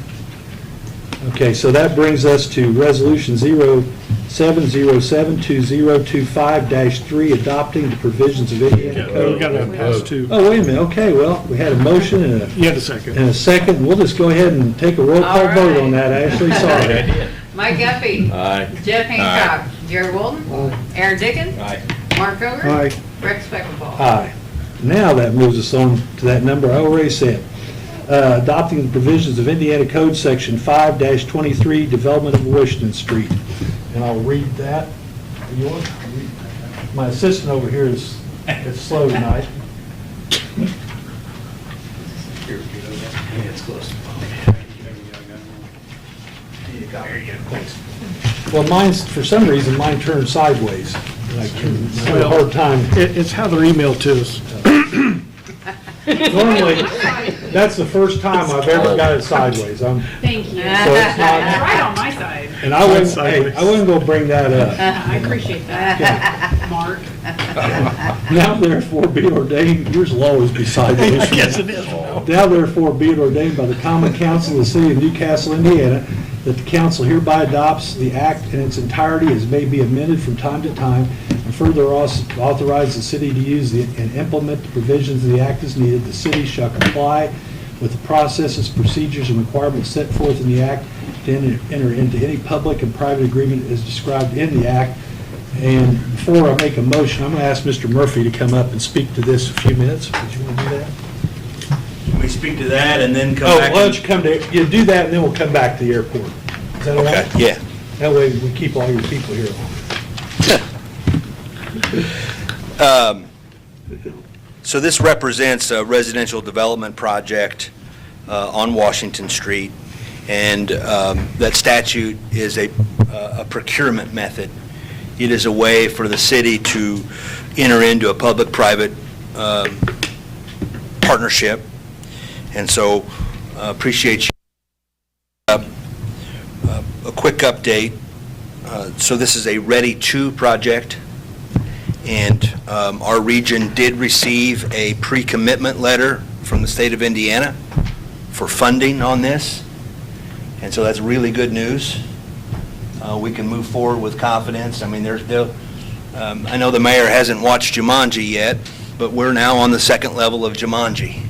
Okay, so that brings us to Resolution 07072025-3, adopting the provisions of Indiana We got Code. to pass two. Oh, wait a minute, okay, well, we had a motion and You had a second. a second. We'll just go ahead and take a roll call All vote right. on that, Ashley, sorry. Mike Guffey. Aye. Jeff Hancock. Jared Walden. Aaron Dickens. Aye. Mark Hilgert. Aye. Rex Speckleball. Aye. Now that moves us on to that number I already said. Adopting the provisions of Indiana Code Section 5-23, Development of Washington Street. And I'll read that. You want? My assistant over here is slow tonight. Yeah, it's close. Thanks. Well, mine's, for some reason, mine turned sideways. And I have a hard time. It's how they're emailed to us. Normally, that's the first time I've ever got it sideways. Thank you. So it's not- It's right on my side. And I wasn't, hey, I wasn't gonna bring that up. I appreciate that, Mark. Now therefore be it ordained, yours will always be sideways. Yes, it is. Now therefore be it ordained by the Common Council of the City of Newcastle, Indiana, that the council hereby adopts the act in its entirety as may be amended from time to time, and further authorize the city to use and implement the provisions of the act as needed. The city shall comply with the processes, procedures, and requirements set forth in the act to enter into any public and private agreement as described in the act. And before I make a motion, I'm going to ask Mr. Murphy to come up and speak to this a few minutes. Would you want to do that? We speak to that and then come Oh, back. why don't you come to, you do that, and then we'll come back to the airport. Is that all right? Okay, yeah. That way we keep all your people here. So this represents a residential development project on Washington Street, and that statute is a procurement method. It is a way for the city to enter into a public-private partnership, and so appreciate you. A quick update. So this is a Ready 2 project, and our region did receive a pre-commitment letter from the state of Indiana for funding on this, and so that's really good news. We can move forward with confidence. I mean, I know the mayor hasn't watched Jumanji yet, but we're now on the second level of Jumanji.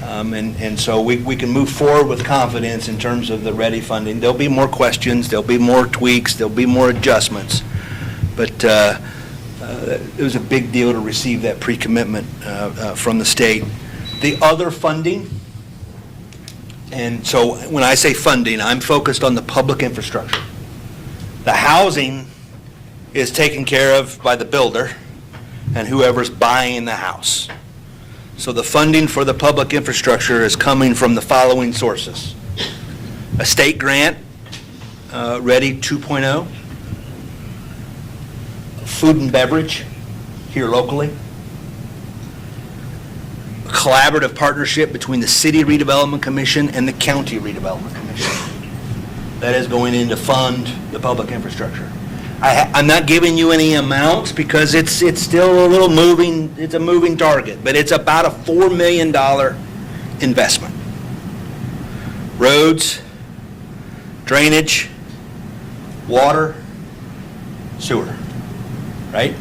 And so we can move forward with confidence in terms of the ready funding. There'll be more questions, there'll be more tweaks, there'll be more adjustments, but it was a big deal to receive that pre-commitment from the state. The other funding, and so when I say funding, I'm focused on the public infrastructure. The housing is taken care of by the builder and whoever's buying the house. So the funding for the public infrastructure is coming from the following sources: a state grant, Ready 2.0, food and beverage here locally, a collaborative partnership between the City Redevelopment Commission and the County Redevelopment Commission. That is going in to fund the public infrastructure. I'm not giving you any amounts because it's still a little moving, it's a moving target, but it's about a $4 million investment. Roads, drainage, water, sewer, right?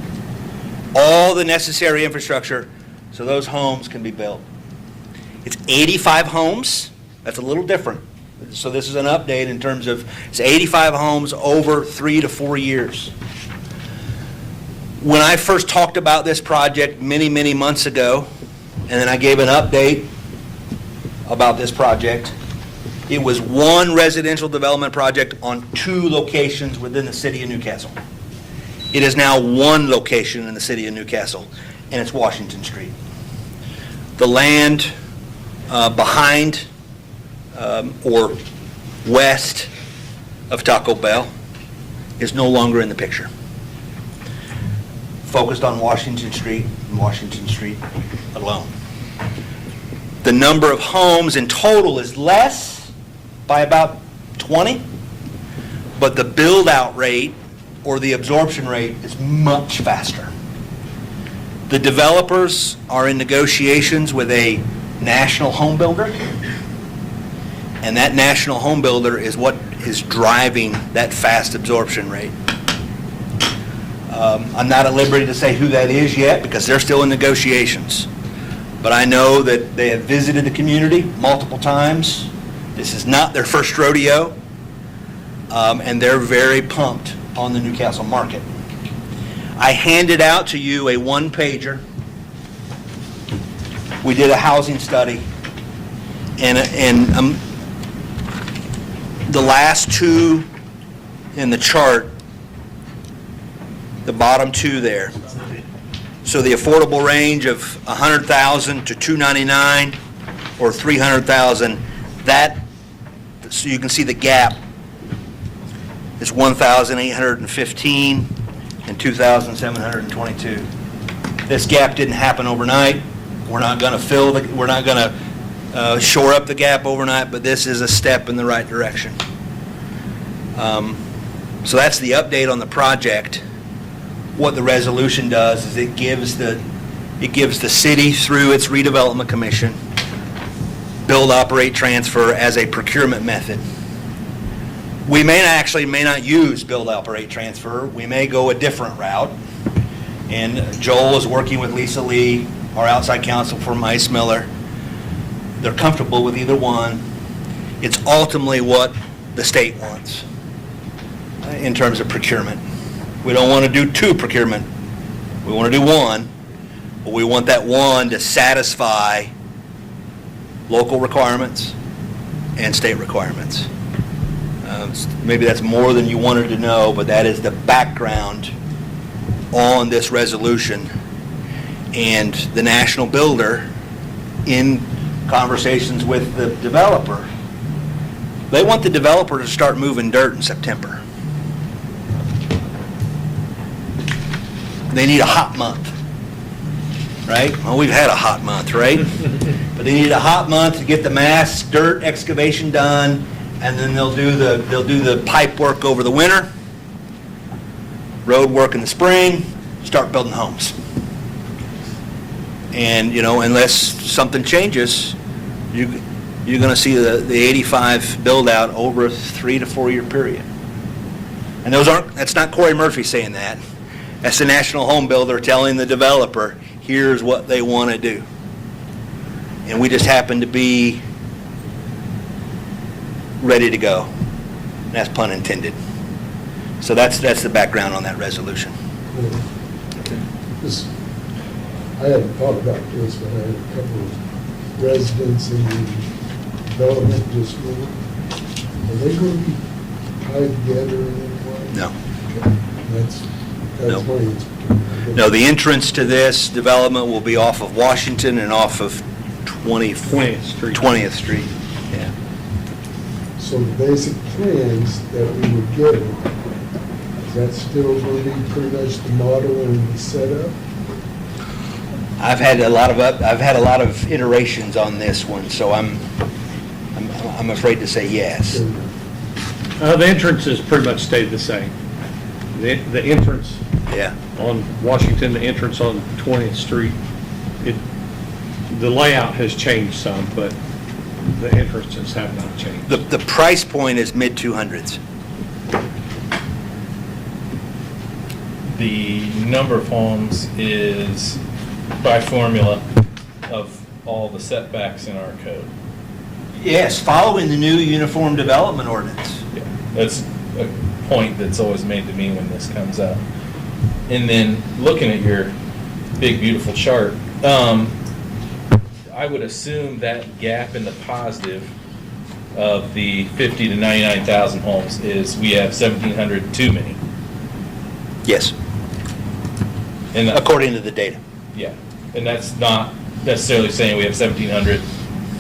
All the necessary infrastructure so those homes can be built. It's 85 homes. That's a little different. So this is an update in terms of, it's 85 homes over 3 to 4 years. When I first talked about this project many, many months ago, and then I gave an update about this project, it was one residential development project on 2 locations within the city of Newcastle. It is now 1 location in the city of Newcastle, and it's Washington Street. The land behind or west of Taco Bell is no longer in the picture. Focused on Washington Street and Washington Street alone. The number of homes in total is less by about 20, but the build-out rate or the absorption rate is much faster. The developers are in negotiations with a national home builder, and that national home builder is what is driving that fast absorption rate. I'm not at liberty to say who that is yet because they're still in negotiations. But I know that they have visited the community multiple times. This is not their first rodeo, and they're very pumped on the Newcastle market. I handed out to you a 1-pager. We did a housing study, and the last 2 in the chart, the bottom 2 there. So the affordable range of 100,000 to 299 or 300,000, that, so you can see the gap is 1,815 and 2,722. This gap didn't happen overnight. We're not going to we're not going to shore up the gap overnight, but this is a step in the right direction. So that's the update on the project. What the resolution does is it gives the city through its redevelopment commission build, operate, transfer as a procurement method. We may not use build, operate, transfer. We may go a different route. And Joel is working with Lisa Lee, our outside counsel from Ice Miller. They're comfortable with either one. It's ultimately what the state wants in terms of procurement. We don't want to do 2 procurement. We want to do 1, but we want that 1 to satisfy local requirements and state requirements. Maybe that's more than you wanted to know, but that is the background on this resolution. And the national builder, in conversations with the developer, they want the developer to start moving dirt in September. They need a hot month, right? Well, we've had a hot month, right? But they need a hot month to get the mass dirt excavation done, and then they'll do the pipe work over the winter, road work in the spring, start building homes. And, unless something changes, you're going to see the 85 build out over a 3 to 4 year period. And that's not Corey Murphy saying that. That's the national home builder telling the developer, here's what they want to do. And we just happen to be ready to go. And that's pun intended. So that's the background on that resolution. I hadn't thought about this, but I had a couple of residents in the development district. Are they going to be tied together in any way? No. Okay. That's No. my answer. No, the entrance to this development will be off of Washington and off of 20th Street. 20th Street. Yeah. So the basic plans that we were given, is that still going to be pretty much the model and the setup? I've had a lot of iterations on this one, so I'm afraid to say yes. The entrance has pretty much stayed the same. The entrance Yeah. on Washington, the entrance on 20th Street, the layout has changed some, but the entrances have not changed. The price point is mid-200s. The number of homes is by formula of all the setbacks in our code. Yes, following the new Uniform Development Ordinance. Yeah, that's a point that's always made to me when this comes up. And then looking at your big, beautiful chart, I would assume that gap in the positive of the 50 to 99,000 homes is we have 1,700 too many. Yes, And according to the data. yeah, and that's not necessarily saying we have 1,700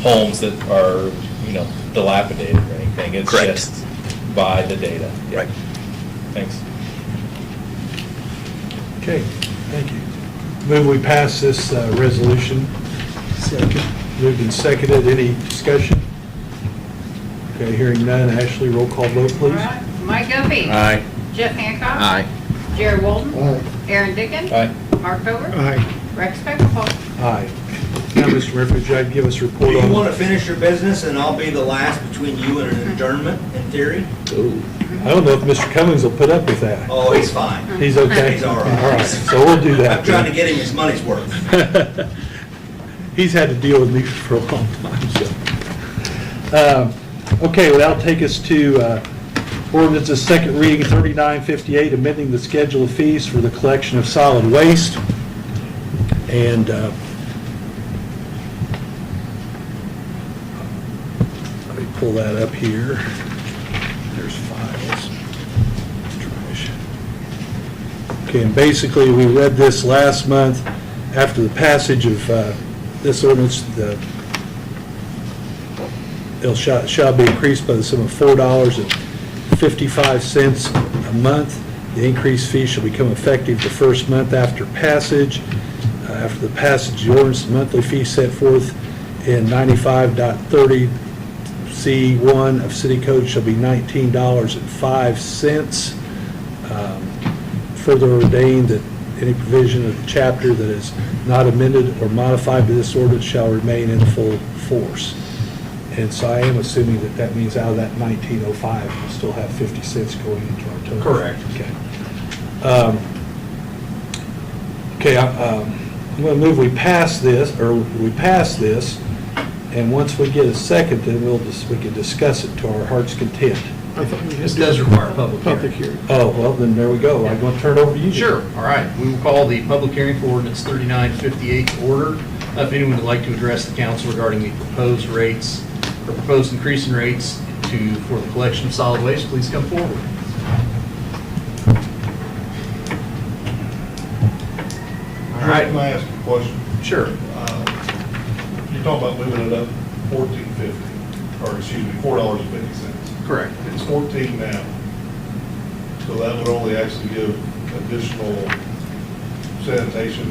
homes that are, dilapidated or anything. It's Correct. just by the data. Yeah. Right. Thanks. Okay, thank you. Move we pass this resolution. Second. Moved and seconded. Any discussion? Okay, hearing none. Ashley, roll call vote, All please. right. Mike Duffy. Aye. Jeff Hancock. Aye. Jerry Walton. Aye. Aaron Dickens. Aye. Mark Bober. Aye. Rex Speckelbaum. Aye. Now, Mr. Murphy, would you like to give us a Do report you on? want to finish your business and I'll be the last between you and an adjournment, in theory? I don't know if Mr. Cummings will put up with that. Oh, he's fine. He's okay? He's all right. All right, so we'll do that. I'm trying to get him his money's worth. He's had to deal with me for a long time, so. Okay, well, that'll take us to ordinance's second reading, 3958, amending the schedule of fees for the collection of solid waste. And let me pull that up here. There's files. Trash. Okay, and basically, we read this last month after the passage of this ordinance. It shall be increased by the sum of $4.55 a month. The increased fee shall become effective the first month after passage. After the passage of the ordinance, the monthly fee set forth in 95.30C1 of City Code shall be $19.05. Further ordained that any provision of the chapter that is not amended or modified by this ordinance shall remain in full force. And so I am assuming that that means out of that 1905, we'll still have 50 cents going into our total. Correct. Okay. Okay, I'm going to move we pass this, and once we get a second, then we can discuss it to our heart's content. I thought we had. This does require a public hearing. Public hearing. Oh, well, then there we go. I'm going to turn it over to you. Sure, all right. We will call the public hearing for ordinance 3958 to order. If anyone would like to address the council regarding the proposed rates, or proposed increase in rates for the collection of solid waste, please come forward. All right. Can I ask a question? Sure. You're talking about moving it up $14.50, or excuse me, $4.50. Correct. It's 14 now. So that would only actually give additional sanitation,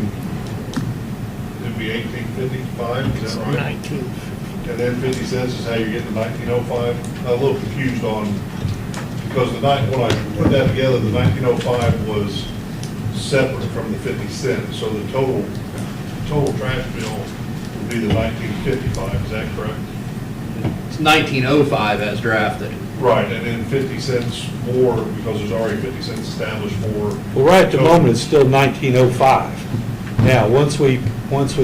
it'd be 18.55, is that right? 19. And then 50 cents is how you're getting 1905? I'm a little confused on, because when I put that together, the 1905 was separate from the 50 cents. So the total trash bill would be the 1955, is that correct? It's 1905 as drafted. Right, and then 50 cents more, because there's already 50 cents established for. Well, right at the moment, it's still 1905. Now, once we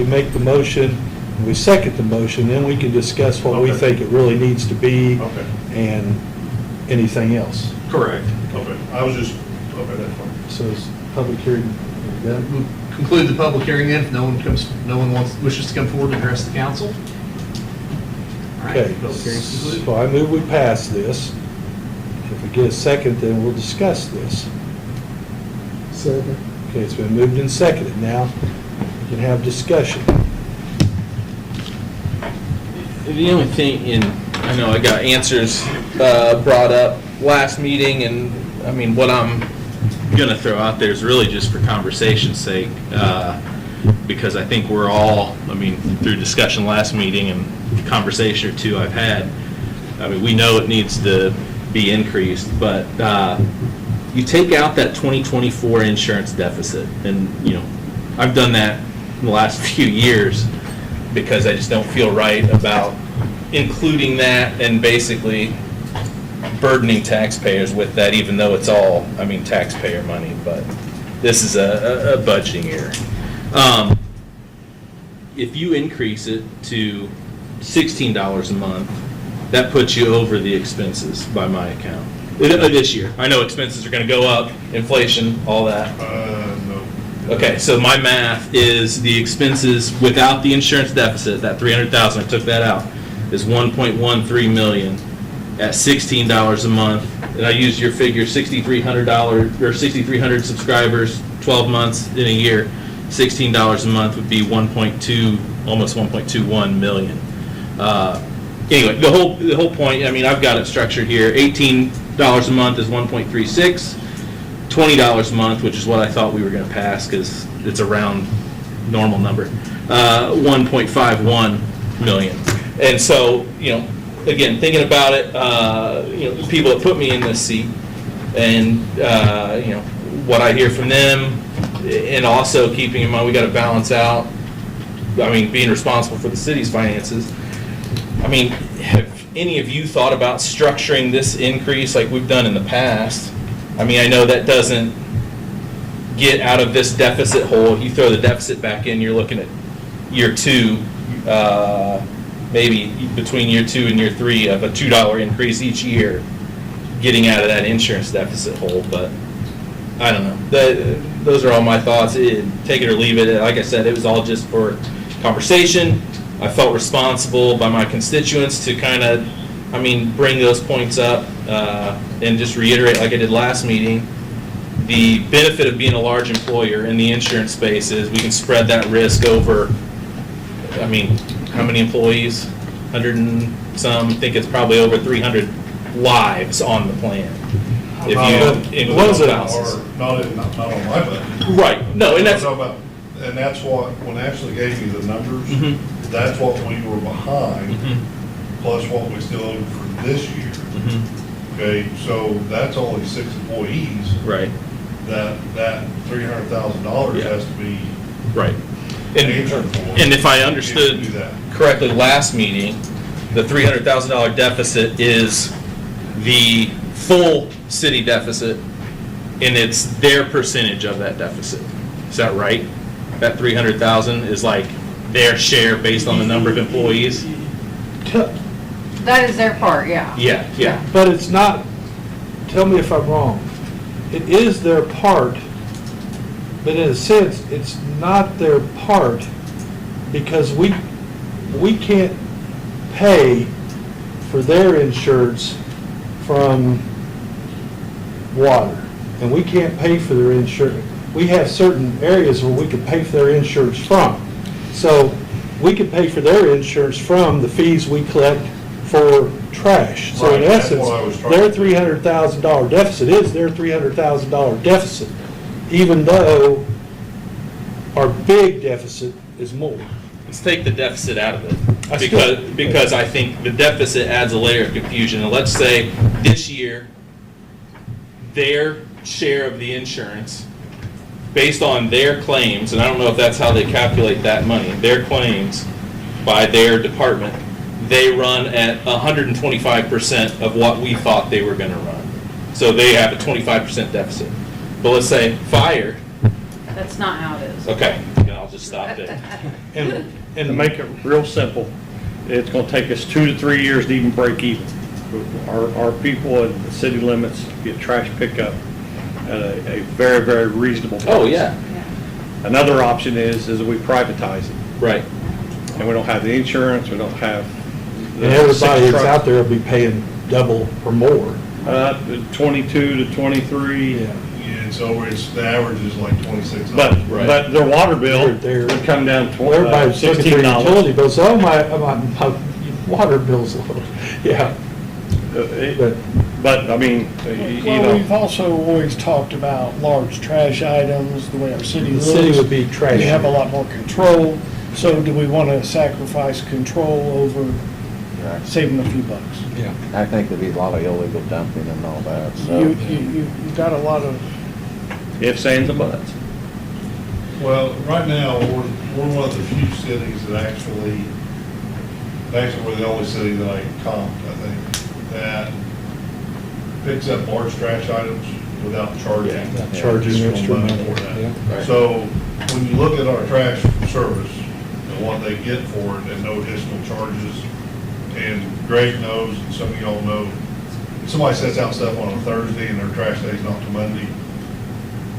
make the motion, and we second the motion, then we can discuss what we Okay. think it really needs to be Okay, and anything else. Correct. okay, I was just, okay, that's fine. So is public hearing done? We'll conclude the public hearing then, if no one wishes to come forward and address the council. All right, Okay, public hearing's concluded. so I move we pass this. If we get a second, then we'll discuss this. Second. Okay, it's been moved and seconded. Now, we can have discussion. The only thing I know I got answers brought up last meeting, and I mean, what I'm gonna throw out there is really just for conversation's sake, because I think we're all, through discussion last meeting and conversation or two I've had, we know it needs to be increased, but you take out that 2024 insurance deficit, and, I've done that in the last few years, because I just don't feel right about including that and basically burdening taxpayers with that, even though it's all, taxpayer money, but this is a budgeting year. if you increase it to $16 a month, that puts you over the expenses by my account. This year. I know expenses are gonna go up, inflation, all that. No. Okay, so my math is the expenses without the insurance deficit, that 300,000, I took that out, is 1.13 million at $16 a month. And I used your figure, $6,300, or 6,300 subscribers, 12 months in a year, $16 a month would be 1.2, almost 1.21 million. Anyway, the whole point, I mean, I've got it structured here, $18 a month is 1.36, $20 a month, which is what I thought we were gonna pass, because it's a round, normal number, 1.51 million. And so, again, thinking about it, the people that put me in this seat, and, what I hear from them, and also keeping in mind, we gotta balance out, being responsible for the city's finances. Have any of you thought about structuring this increase like we've done in the past? I know that doesn't get out of this deficit hole. If you throw the deficit back in, you're looking at year two, maybe between year 2 and year 3 of a $2 increase each year, getting out of that insurance deficit hole. But I don't know. Those are all my thoughts. Take it or leave it. Like I said, it was all just for conversation. I felt responsible by my constituents to kind of, bring those points up and just reiterate, like I did last meeting, the benefit of being a large employer in the insurance space is we can spread that risk over, how many employees? 100 and some, I think it's probably over 300 lives on the plan. If you include spouses. Not on my budget. Right, no, and that's. And that's what, when Ashley gave me the numbers, that's what we were behind, plus what we still owe for this year. Okay, so that's only 6 employees. Right. That $300,000 has to be. Right. answered for. And if I understood correctly last meeting, the $300,000 deficit is the full city deficit, and it's their percentage of that deficit. Is that right? That 300,000 is like their share based on the number of employees? That is their part, yeah. Yeah. But it's not, tell me if I'm wrong, it is their part, but in a sense, it's not their part because we can't pay for their insurance from water, and we can't pay for their insurance. We have certain areas where we can pay for their insurance from. So we can pay for their insurance from the fees we collect for trash. So in essence, their $300,000 deficit is their $300,000 deficit, even though our big deficit is more. Let's take the deficit out of it, because I think the deficit adds a layer of confusion. And let's say this year, their share of the insurance, based on their claims, and I don't know if that's how they calculate that money, their claims by their department, they run at 125% of what we thought they were going to run. So they have a 25% deficit. But let's say fire. That's not how it is. Okay, then I'll just stop there. And to make it real simple, it's going to take us 2 to 3 years to even break even. Our people in the city limits get trash pickup at a very, very reasonable price. Oh, yeah. Another option is we privatize it. Right. And we don't have the insurance, we don't have. And everybody that's out there will be paying double or more. 22 to 23. Yeah, so the average is like $26. But their water bill would come down to Everybody's looking at their utility $16. bills, oh, my water bill's low. Yeah. But, I mean, Well, we've also always talked about large trash items, the way our city looks. The city would be trash. We have a lot more control, so do we want to sacrifice control over saving a few bucks? Yeah. I think there'd be a lot of illegal dumping and all that, so. You've got a lot of. Ifs, ands, and buts. Well, right now, we're one of the few cities that actually we're the only city that I comped, I think, that picks up large trash items without charging. Charging additional extra money. for that. Yeah. So when you look at our trash service, what they get for it and no additional charges. And Greg knows, and some of y'all know, if somebody sets out stuff on a Thursday and their trash day's not till Monday,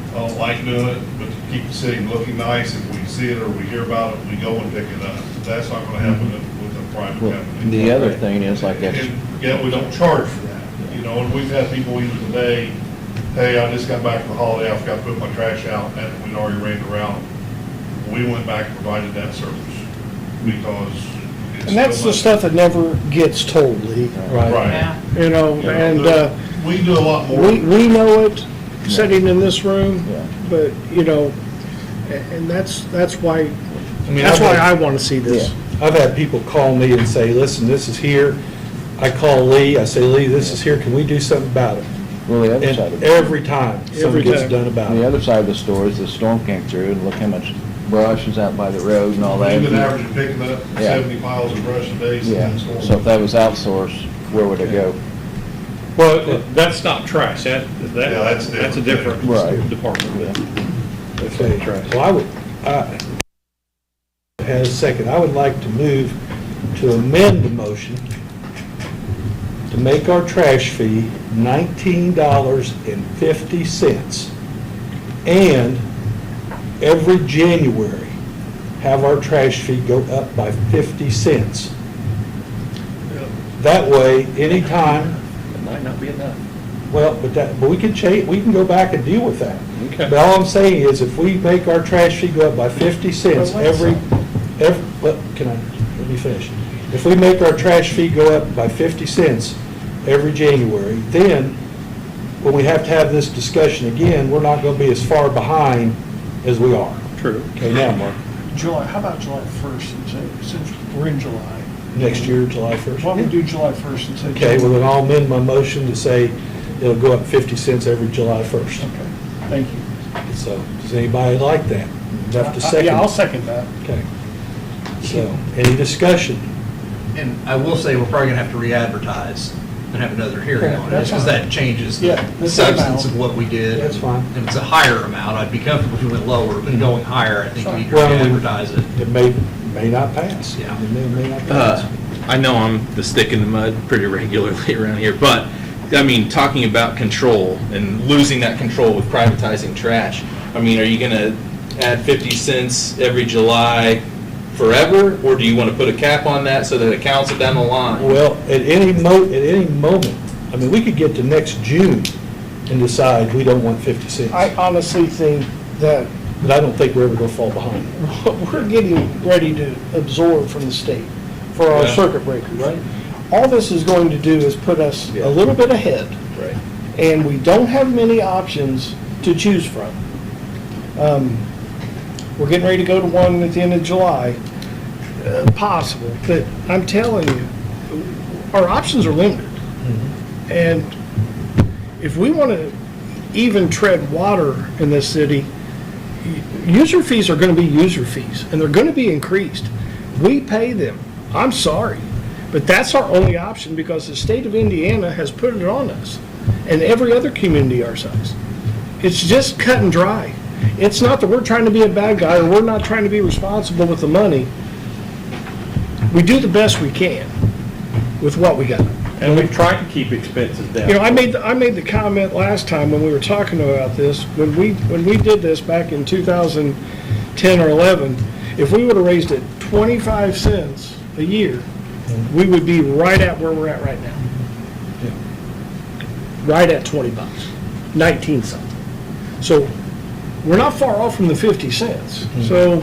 I don't like doing it, but to keep the city looking nice, if we see it or we hear about it, we go and pick it up. That's not gonna happen with a private Well, company. the other thing is like that's, And yet we don't charge for that, you know, and we've had people even today, hey, I just got back from the holiday, I forgot to put my trash out, and we'd already ran the route. We went back and provided that service because it's. And that's the stuff that never gets told, Lee. Right. You know, You know, and, we do a lot more. we know it, sitting in this room, Yeah. but, you know, and that's why, I mean, that's I've why had- I want to see this. I've had people call me and say, listen, this is here. I call Lee, I say, Lee, this is here, can we do something about it? well, the other side And of it. every time, something gets done about The it. other side of the story is the storm came through and look how much brush is out by the road and all that. We've been averaging picking up Yeah. 70 piles of brush a day since Yeah, that storm. so if that was outsourced, where would it go? Well, that's not trash, that's a different. different Right. department. That's Okay, not trash. well, had a second, I would like to move to amend the motion to make our trash fee $19.50. And every January, have our trash fee go up by 50 cents. That way, anytime, It might not be enough. well, but we can change, we can go back and deal with that. Okay. But all I'm saying is, if we make our trash fee go up by 50 cents let me finish. If we make our trash fee go up by 50 cents every January, then when we have to have this discussion again, we're not going to be as far behind as we are. True. Okay, now, Mark, July, how about July 1st, since we're in July? next year, July 1st. Why don't we do July 1st and say? Okay, well, then I'll amend my motion to say it'll go up 50 cents every July 1st. Okay, thank you. So, does anybody like that? Enough to second? Yeah, I'll second that. Okay. So, any discussion? And I will say, we're probably gonna have to re-advertise and have another hearing on it, That's because fine. that changes the Yeah, that's substance fine. of what we did. That's fine. If it's a higher amount, I'd be comfortable if we went lower, but going higher, I think we need to Well, re-advertise it. It may not pass. Yeah. It may not pass. I know I'm the stick in the mud pretty regularly around here, but, I mean, talking about control and losing that control with privatizing trash, I mean, are you gonna add 50 cents every July forever, or do you wanna put a cap on that so that it counts it down the line? Well, at any moment, I mean, we could get to next June and decide we don't want 50 cents. I honestly think that But I don't think we're ever going to fall behind. we're getting ready to absorb from the state for our Yeah. circuit breakers. Right. All this is going to do is put us Yeah. a little bit ahead, Right. and we don't have many options to choose from. We're getting ready to go to one at the end of July, possible, but I'm telling you, our options are limited. And if we want to even tread water in this city, user fees are going to be user fees, and they're going to be increased. We pay them. I'm sorry, but that's our only option because the state of Indiana has put it on us, and every other community our size. It's just cut and dry. It's not that we're trying to be a bad guy or we're not trying to be responsible with the money. We do the best we can with what we got. And we've tried to keep expenses down. You know, I made the comment last time when we were talking about this, when we did this back in 2010 or 11, if we would have raised it 25 cents a year, we would be right at where we're at right now. Right at $20, 19 something. So we're not far off from the 50 cents. So,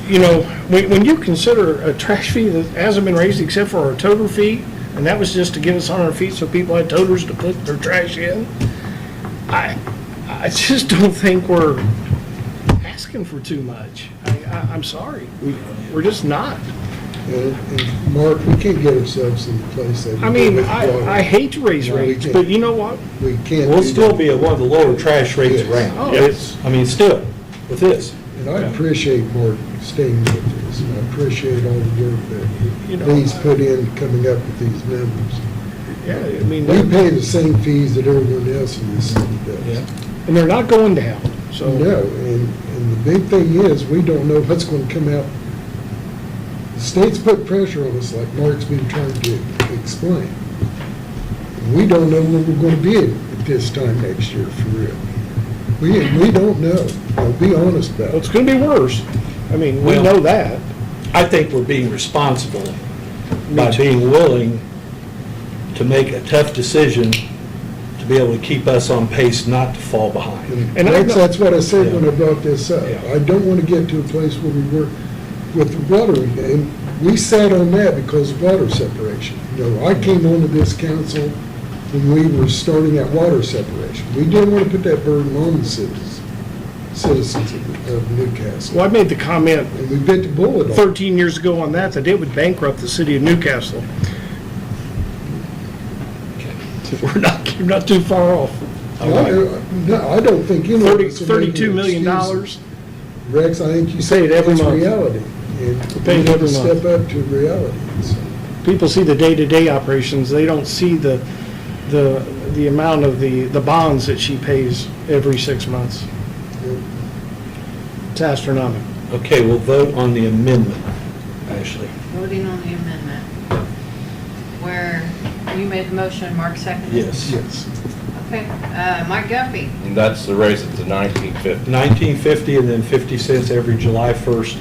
you know, when you consider a trash fee that hasn't been raised except for our toter fee, and that was just to get us on our feet so people had toters to put their trash in, I just don't think we're asking for too much. I'm sorry. We're just not. And Mark, we can't get ourselves in the place that. I mean, I hate to raise No, we rates, can't. but you know what? We can't. We'll do still that. be at one of the lower trash rates Yes. around. Oh. It's, I mean, still, with this. And I appreciate Mark staying with us, and I appreciate all the work You that know, he's put in coming up with these numbers. Yeah, I mean, We pay the same fees that everyone else in this city does. Yeah. and they're not going down. So. No, and the big thing is, we don't know what's going to come out. The state's put pressure on us, like Mark's been trying to explain. We don't know where we're going to be at this time next year, for real. We don't know. I'll be honest about Well, it's it. going to be worse. I mean, we Well- know that. I think we're being responsible by being willing to make a tough decision to be able to keep us on pace not to fall behind. And that's what I said when I brought this up. Yeah. I don't want to get to a place where we were with the water, and we sat on that because of water separation. You know, I came onto this council when we were starting that water separation. We didn't want to put that burden on the citizens of Newcastle. Well, I made the comment And we bit the bullet on it. 13 years ago on that it would bankrupt the city of Newcastle. You're not too far off. No, I don't think any of us are making $32 million. excuses. Rex, I think you We said pay it every it's month. reality. And We we pay it need to every month. step up to reality. So, People see the day-to-day operations, they don't see the amount of the bonds that she pays every 6 months. It's astronomical. Okay, we'll vote on the amendment, Ashley. Voting on the amendment. Where you made the motion, Mark seconded? Yes. yes. Okay, Mike Guffey. And that's the raise it to 1950. $19.50 and then 50 cents every July 1st.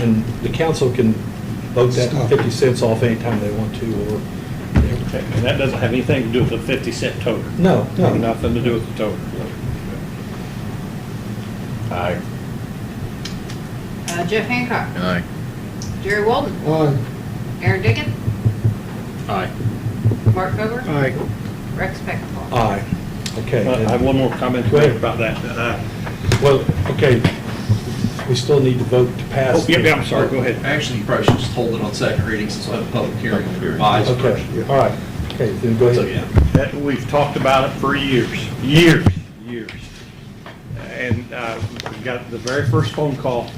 And the council can vote that Stop. 50 cents off anytime they want to, or, Okay, and that doesn't have anything to do with the 50-cent total. no, no. Nothing to do with the total. Aye. Jeff Hancock. Aye. Jerry Walden. Aye. Aaron Diggin. Aye. Mark Fovers. Aye. Rex Peckinpah. Aye. Okay. I have one more comment to Go ahead. make about that. Well, okay, we still need to vote to pass. Oh, yeah, I'm sorry, go ahead. Actually, you probably should just hold it on second reading since we have a public hearing on the revised Okay, version. all right. Okay, then go So, ahead. yeah. That, we've talked about it for years. And we got the very first phone call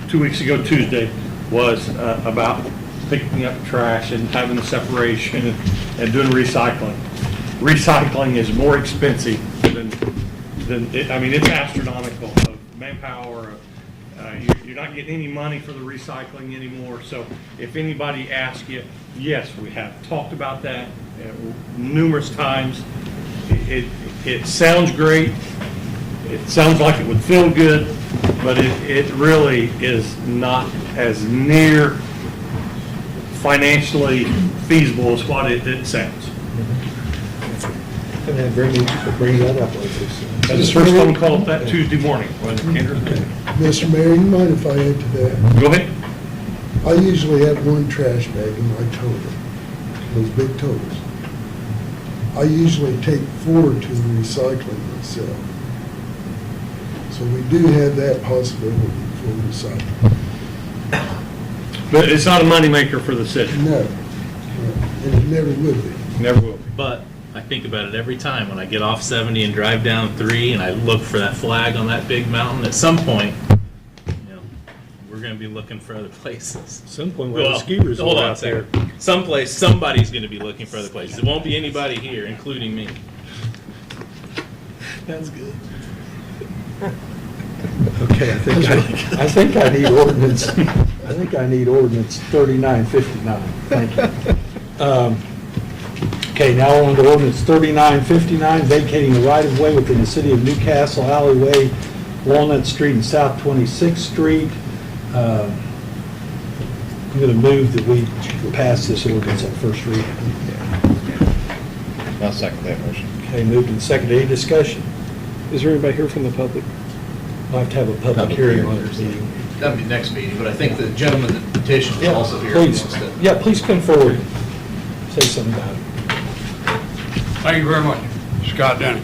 2 weeks ago Tuesday was about picking up trash and having the separation and doing recycling. Recycling is more expensive than I mean, it's astronomical of manpower. You're not getting any money for the recycling anymore. So if anybody asks you, yes, we have talked about that numerous times. It sounds great. It sounds like it would feel good, but it really is not as near financially feasible as what it sounds. And then bring that up like this. That's the first phone call that Tuesday morning, was Kendra. Mr. Mayor, you mind if I add to that? Go ahead. I usually have one trash bag in my toter, those big toters. I usually take 4 to the recycling myself. So we do have that possibility for recycling. But it's not a moneymaker for the city. No, and it never would be. Never will be. But I think about it every time when I get off 70 and drive down 3 and I look for that flag on that big mountain. At some point, we're going to be looking for other places. At some point, we'll have a ski resort hold on a out there. second. Someplace, somebody's going to be looking for other places. It won't be anybody here, including me. That's good. Okay, I think I need ordinance, I think I need ordinance 3959. Thank you. Okay, now on to ordinance 3959, vacating the right-of-way within the city of Newcastle alleyway, Walnut Street and South 26th Street. I'm going to move that we pass this ordinance on first reading. I'll second that motion. Okay, moved and seconded. Any discussion? Is there anybody here from the public? We'll have to have a public hearing on this meeting. That'll be next meeting, but I think the gentleman that petitioned is also here. Please, Wants to- yeah, please come forward. Say something about it. Thank you very much. Scott Denny.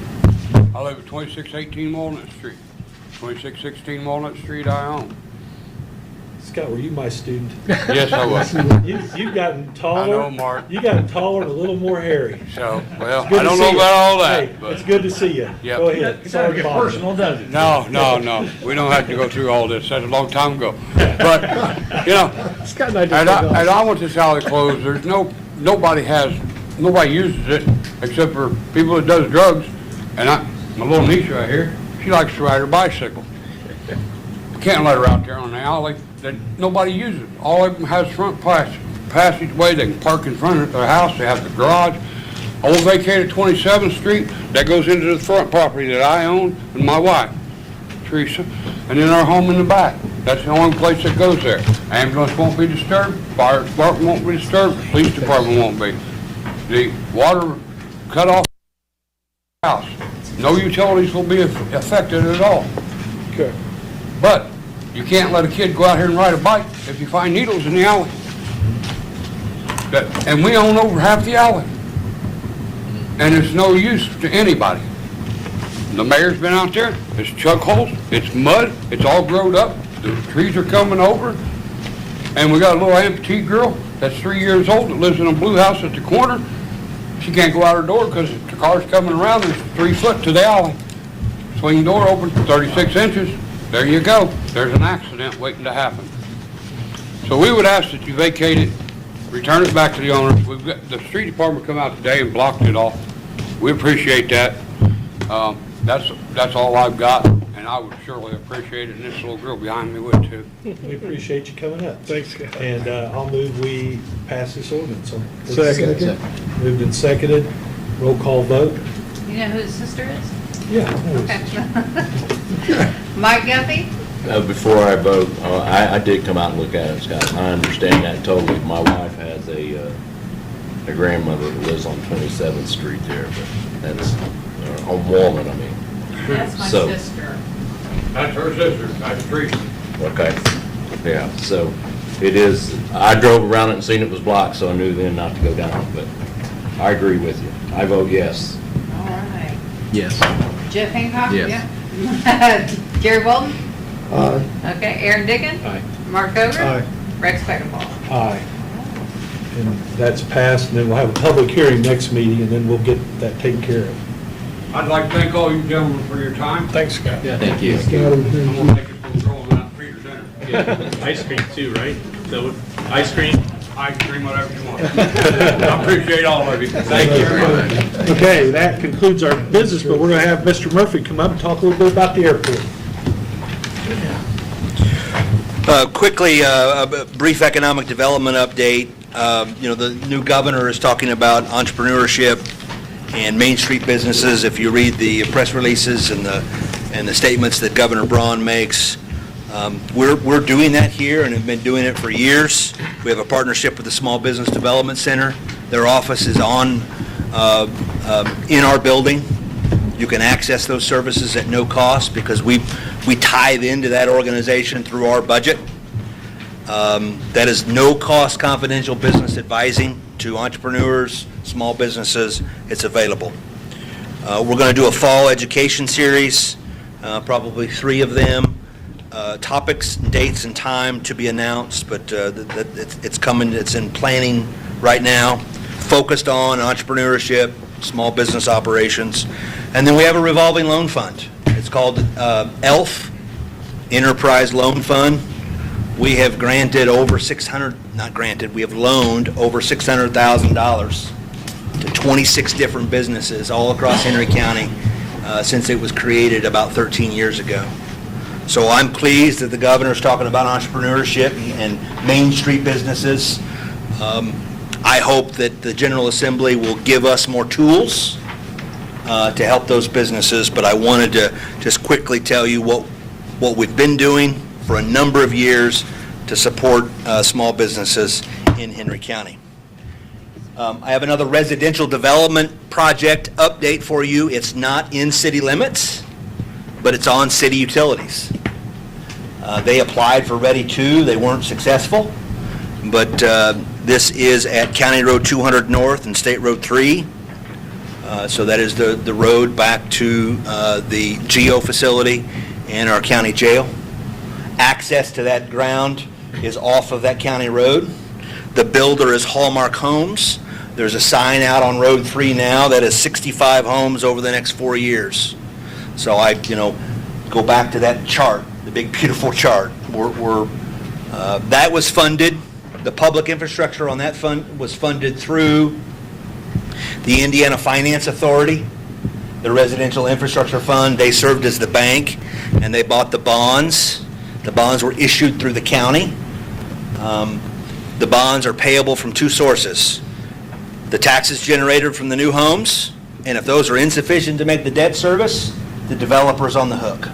I live at 2618 Walnut Street. 2616 Walnut Street I own. Scott, were you my student? Yes, I was. You've gotten taller. I know, Mark. You've gotten taller and a little more hairy. So, well, It's good I to don't see know you. about all that, Hey, but. it's good to see you. Yep. Go ahead. It doesn't get personal, does it? No. We don't have to go through all this. That's a long time ago. But, you know, Scott and I did and that. I want this alley closed. There's nobody uses it except for people that does drugs. And my little niece right here, She likes to ride her bicycle. Can't let her out there on the alley that nobody uses. All of them has front passageway. They can park in front of their house. They have the garage. Old vacated 27th Street, that goes into the front property that I own and my wife, Teresa, and then our home in the back. That's the only place that goes there. Ambulance won't be disturbed, fire department won't be disturbed, police department won't be. The water cut off the house. No utilities will be affected at all. Okay. But you can't let a kid go out here and ride a bike if you find needles in the alley. And we own over half the alley. And it's no use to anybody. The mayor's been out there, it's chuck holes, it's mud, it's all growed up, the trees are coming over. And we got a little amputee girl that's 3 years old that lives in a blue house at the corner. She can't go out her door because the car's coming around, there's 3 foot to the alley. Swing door open, 36 inches, there you go. There's an accident waiting to happen. So we would ask that you vacate it, return it back to the owner. We've got, the street department come out today and blocked it off. We appreciate that. That's all I've got, and I would surely appreciate it, and this little girl behind me would too. We appreciate you coming up. Thanks, guys. And I'll move we pass this ordinance. Second. Moved and seconded. Roll call vote. You know who his sister is? Yeah. Okay. Mike Guffey? Before I vote, I did come out and look at it, Scott. I understand that totally. My wife has a grandmother who lives on 27th Street there, but that's a woman, I mean. That's my So- sister. That's her sister, that's Teresa. Okay, yeah, so it is, I drove around it and seen it was blocked, so I knew then not to go down, but I agree with you. I vote yes. All right. Yes. Jeff Hancock? Yes. Yeah. Jerry Bolden? Aye. Okay, Aaron Dickens? Aye. Mark Over? Aye. Rex Beckenbauer? Aye. And that's passed, and then we'll have a public hearing next meeting, and then we'll get that taken care of. I'd like to thank all you gentlemen for your time. Thanks, Scott. Yeah, thank you. Scott, I'm thank gonna you. make it from Grove out Freezer Center. Ice cream too, right? So, ice cream? Ice cream, whatever you want. I appreciate all of you. Thank you very much. Okay, that concludes our business, but we're going to have Mr. Murphy come up and talk a little bit about the airport. Quickly, a brief economic development update. The new governor is talking about entrepreneurship and Main Street businesses. If you read the press releases and the statements that Governor Braun makes, we're doing that here and have been doing it for years. We have a partnership with the Small Business Development Center. Their office is in our building. You can access those services at no cost because we tithe into that organization through our budget. That is no-cost confidential business advising to entrepreneurs, small businesses. It's available. We're going to do a fall education series, probably 3 of them. Topics, dates, and time to be announced, but it's coming. It's in planning right now, focused on entrepreneurship, small business operations. And then we have a revolving loan fund. It's called ELF, Enterprise Loan Fund. We have granted over we have loaned over $600,000 to 26 different businesses all across Henry County since it was created about 13 years ago. So I'm pleased that the governor's talking about entrepreneurship and Main Street businesses. I hope that the General Assembly will give us more tools to help those businesses, but I wanted to just quickly tell you what we've been doing for a number of years to support small businesses in Henry County. I have another residential development project update for you. It's not in city limits, but it's on city utilities. They applied for Ready 2. They weren't successful, but this is at County Road 200 North and State Road 3. So that is the road back to the GEO facility and our county jail. Access to that ground is off of that county road. The builder is Hallmark Homes. There's a sign out on Road 3 now that is 65 homes over the next 4 years. So I, go back to that chart, the big beautiful chart. That was funded. The public infrastructure on that fund was funded through the Indiana Finance Authority the Residential Infrastructure Fund. They served as the bank, and they bought the bonds. The bonds were issued through the county. The bonds are payable from two sources: the taxes generated from the new homes, and if those are insufficient to make the debt service, the developer's on the hook.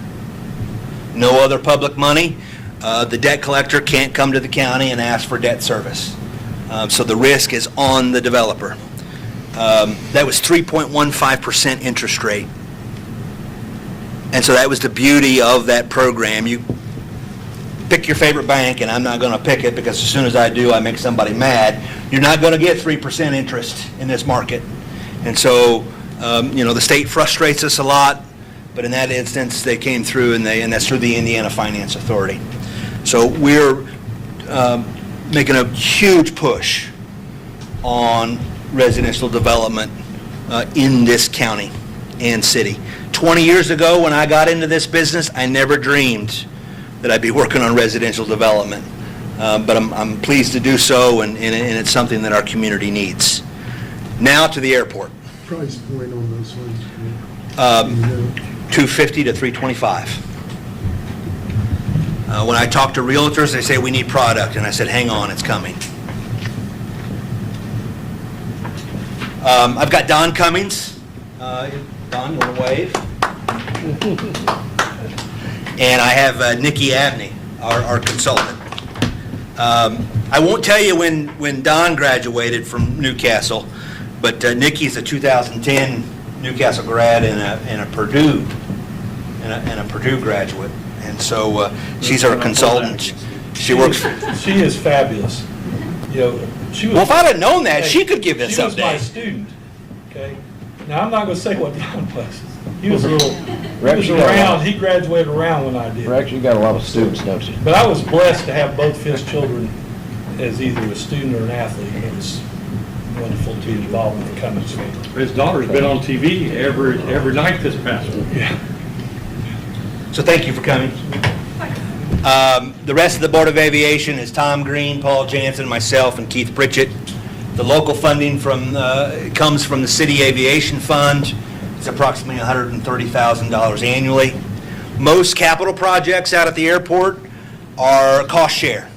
No other public money. The debt collector can't come to the county and ask for debt service. So the risk is on the developer. That was 3.15% interest rate. And so that was the beauty of that program. You pick your favorite bank, and I'm not going to pick it because as soon as I do, I make somebody mad. You're not going to get 3% interest in this market. And so, the state frustrates us a lot, but in that instance, they came through, and that's through the Indiana Finance Authority. So we're making a huge push on residential development in this county and city. 20 years ago, when I got into this business, I never dreamed that I'd be working on residential development. But I'm pleased to do so, and it's something that our community needs. Now to the airport. Price point on those ones. $250 to $325. When I talk to realtors, they say we need product, and I said, hang on, it's coming. I've got Don Cummings. Don, you want to wave? And I have Nikki Abney, our consultant. I won't tell you when Don graduated from Newcastle, but Nikki's a 2010 Newcastle grad and a Purdue graduate, and so she's our consultant. She works. She is fabulous. She was. Well, if I'd have known that, she could give this She was update. my student. Okay. Now I'm not going to say what Don was. He was a little. He was around. He graduated around when I did. Rex, you got a lot of students, don't you? But I was blessed to have both his children as either a student or an athlete. It was wonderful to be involved with the Cummings family. His daughter's been on TV every night this past week. Yeah. So thank you for coming. The rest of the Board of Aviation is Tom Green, Paul Jansen, myself, and Keith Pritchett. The local funding comes from the City Aviation Fund. It's approximately $130,000 annually. Most capital projects out at the airport are cost share.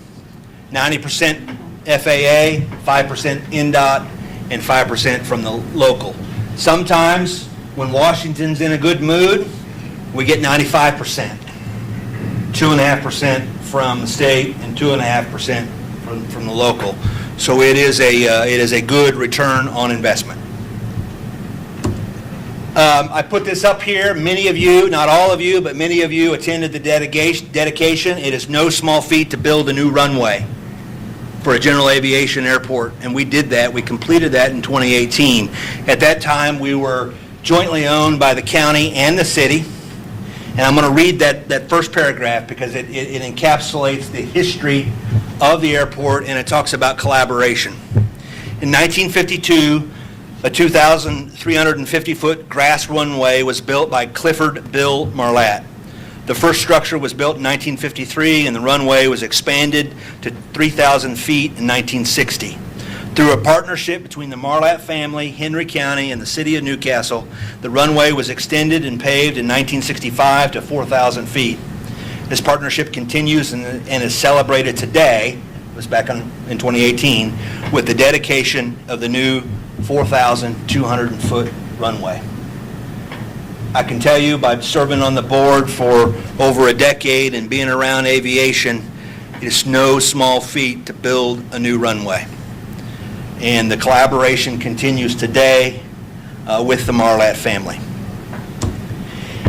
90% FAA, 5% NDOT, and 5% from the local. Sometimes, when Washington's in a good mood, we get 95%. 2.5% from the state and 2.5% from the local. So it is a good return on investment. I put this up here. Many of you, not all of you, but many of you attended the dedication. It is no small feat to build a new runway for a general aviation airport, and we did that. We completed that in 2018. At that time, we were jointly owned by the county and the city. And I'm going to read that first paragraph because it encapsulates the history of the airport, and it talks about collaboration. In 1952, a 2,350-foot grass runway was built by Clifford Bill Marlatt. The first structure was built in 1953, and the runway was expanded to 3,000 feet in 1960. Through a partnership between the Marlatt family, Henry County, and the city of Newcastle, the runway was extended and paved in 1965 to 4,000 feet. This partnership continues and is celebrated today, it was back in 2018, with the dedication of the new 4,200-foot runway. I can tell you, by serving on the board for over a decade and being around aviation, it is no small feat to build a new runway. And the collaboration continues today with the Marlatt family.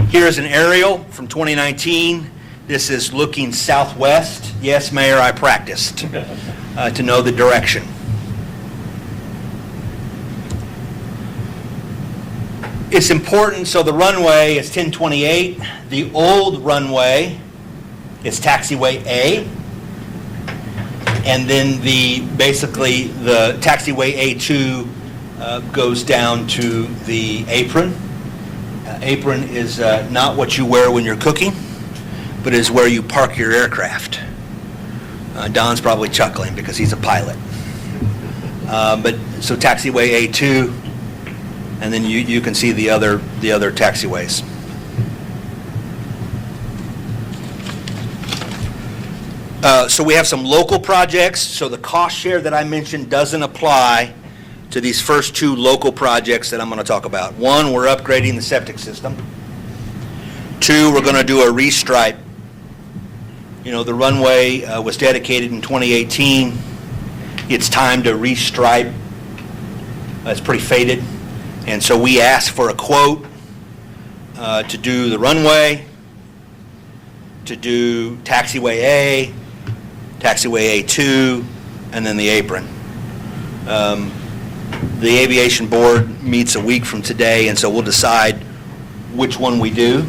Here is an aerial from 2019. This is looking southwest. Yes, Mayor, I practiced to know the direction. It's important, so the runway is 1028. The old runway is taxiway A. And then basically the taxiway A2 goes down to the apron. Apron is not what you wear when you're cooking, but is where you park your aircraft. Don's probably chuckling because he's a pilot. So taxiway A2 and then you can see the other taxiways. So we have some local projects, so the cost share that I mentioned doesn't apply to these first two local projects that I'm going to talk about. One, we're upgrading the septic system. Two, we're going to do a restripe. You know, the runway was dedicated in 2018. It's time to restripe. It's pretty faded. And so we asked for a quote to do the runway, to do taxiway A, taxiway A2, and then the apron. The aviation board meets a week from today, and so we'll decide which one we do.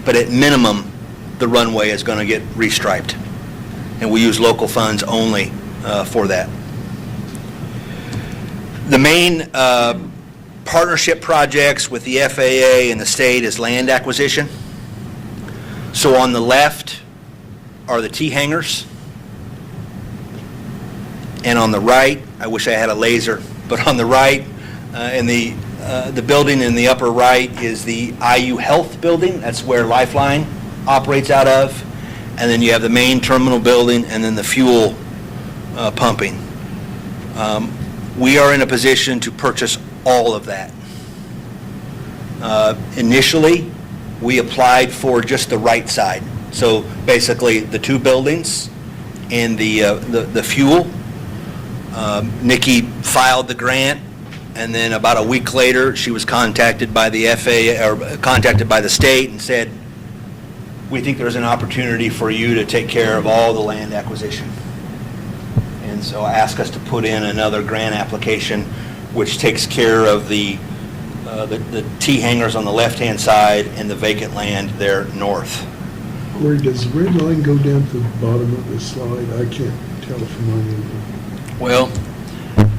But at minimum, the runway is going to get restriped, and we use local funds only for that. The main partnership projects with the FAA and the state is land acquisition. So on the left are the T-hangars, and on the right, I wish I had a laser, but on the right, in the building in the upper right is the IU Health building. That's where Lifeline operates out of. And then you have the main terminal building and then the fuel pumping. We are in a position to purchase all of that. Initially, we applied for just the right side. So basically, the two buildings and the fuel. Nikki filed the grant, and then about a week later, she was contacted by the FAA, or contacted by the state, and said, "We think there's an opportunity for you to take care of all the land acquisition." And so asked us to put in another grant application, which takes care of the T-hangars on the left-hand side and the vacant land there north. Corey, does the red line go down to the bottom of the slide? I can't tell from my end. Well,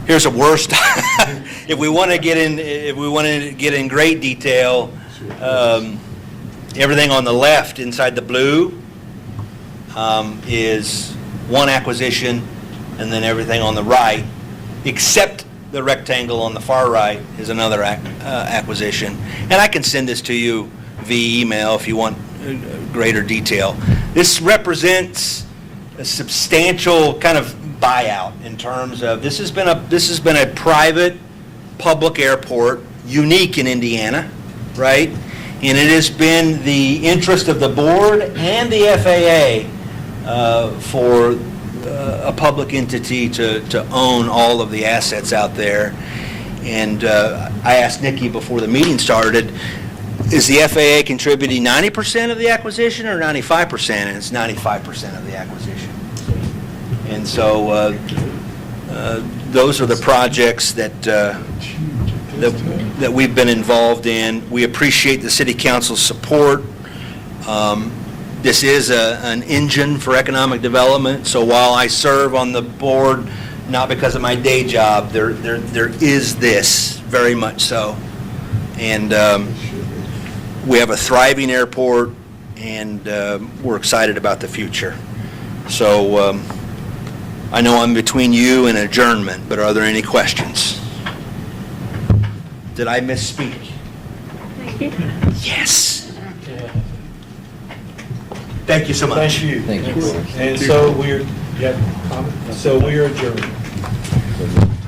here's a worst. If we want to get in great detail, everything on the left inside the blue is one acquisition, and then everything on the right, except the rectangle on the far right, is another acquisition. And I can send this to you via email if you want greater detail. This represents a substantial kind of buyout in terms of this has been a private public airport, unique in Indiana, right? And it has been the interest of the board and the FAA for a public entity to own all of the assets out there. And I asked Nikki before the meeting started, is the FAA contributing 90% of the acquisition or 95%? And it's 95% of the acquisition. And so those are the projects that we've been involved in. We appreciate the City Council's support. This is an engine for economic development. So while I serve on the board, not because of my day job, there is this, very much so. And we have a thriving airport, and we're excited about the future. So I know I'm between you and adjournment, but are there any questions? Did I misspeak? Yes. Thank you so much. Thank you. Thank you. And so we're, yeah, comment? So we are adjourned.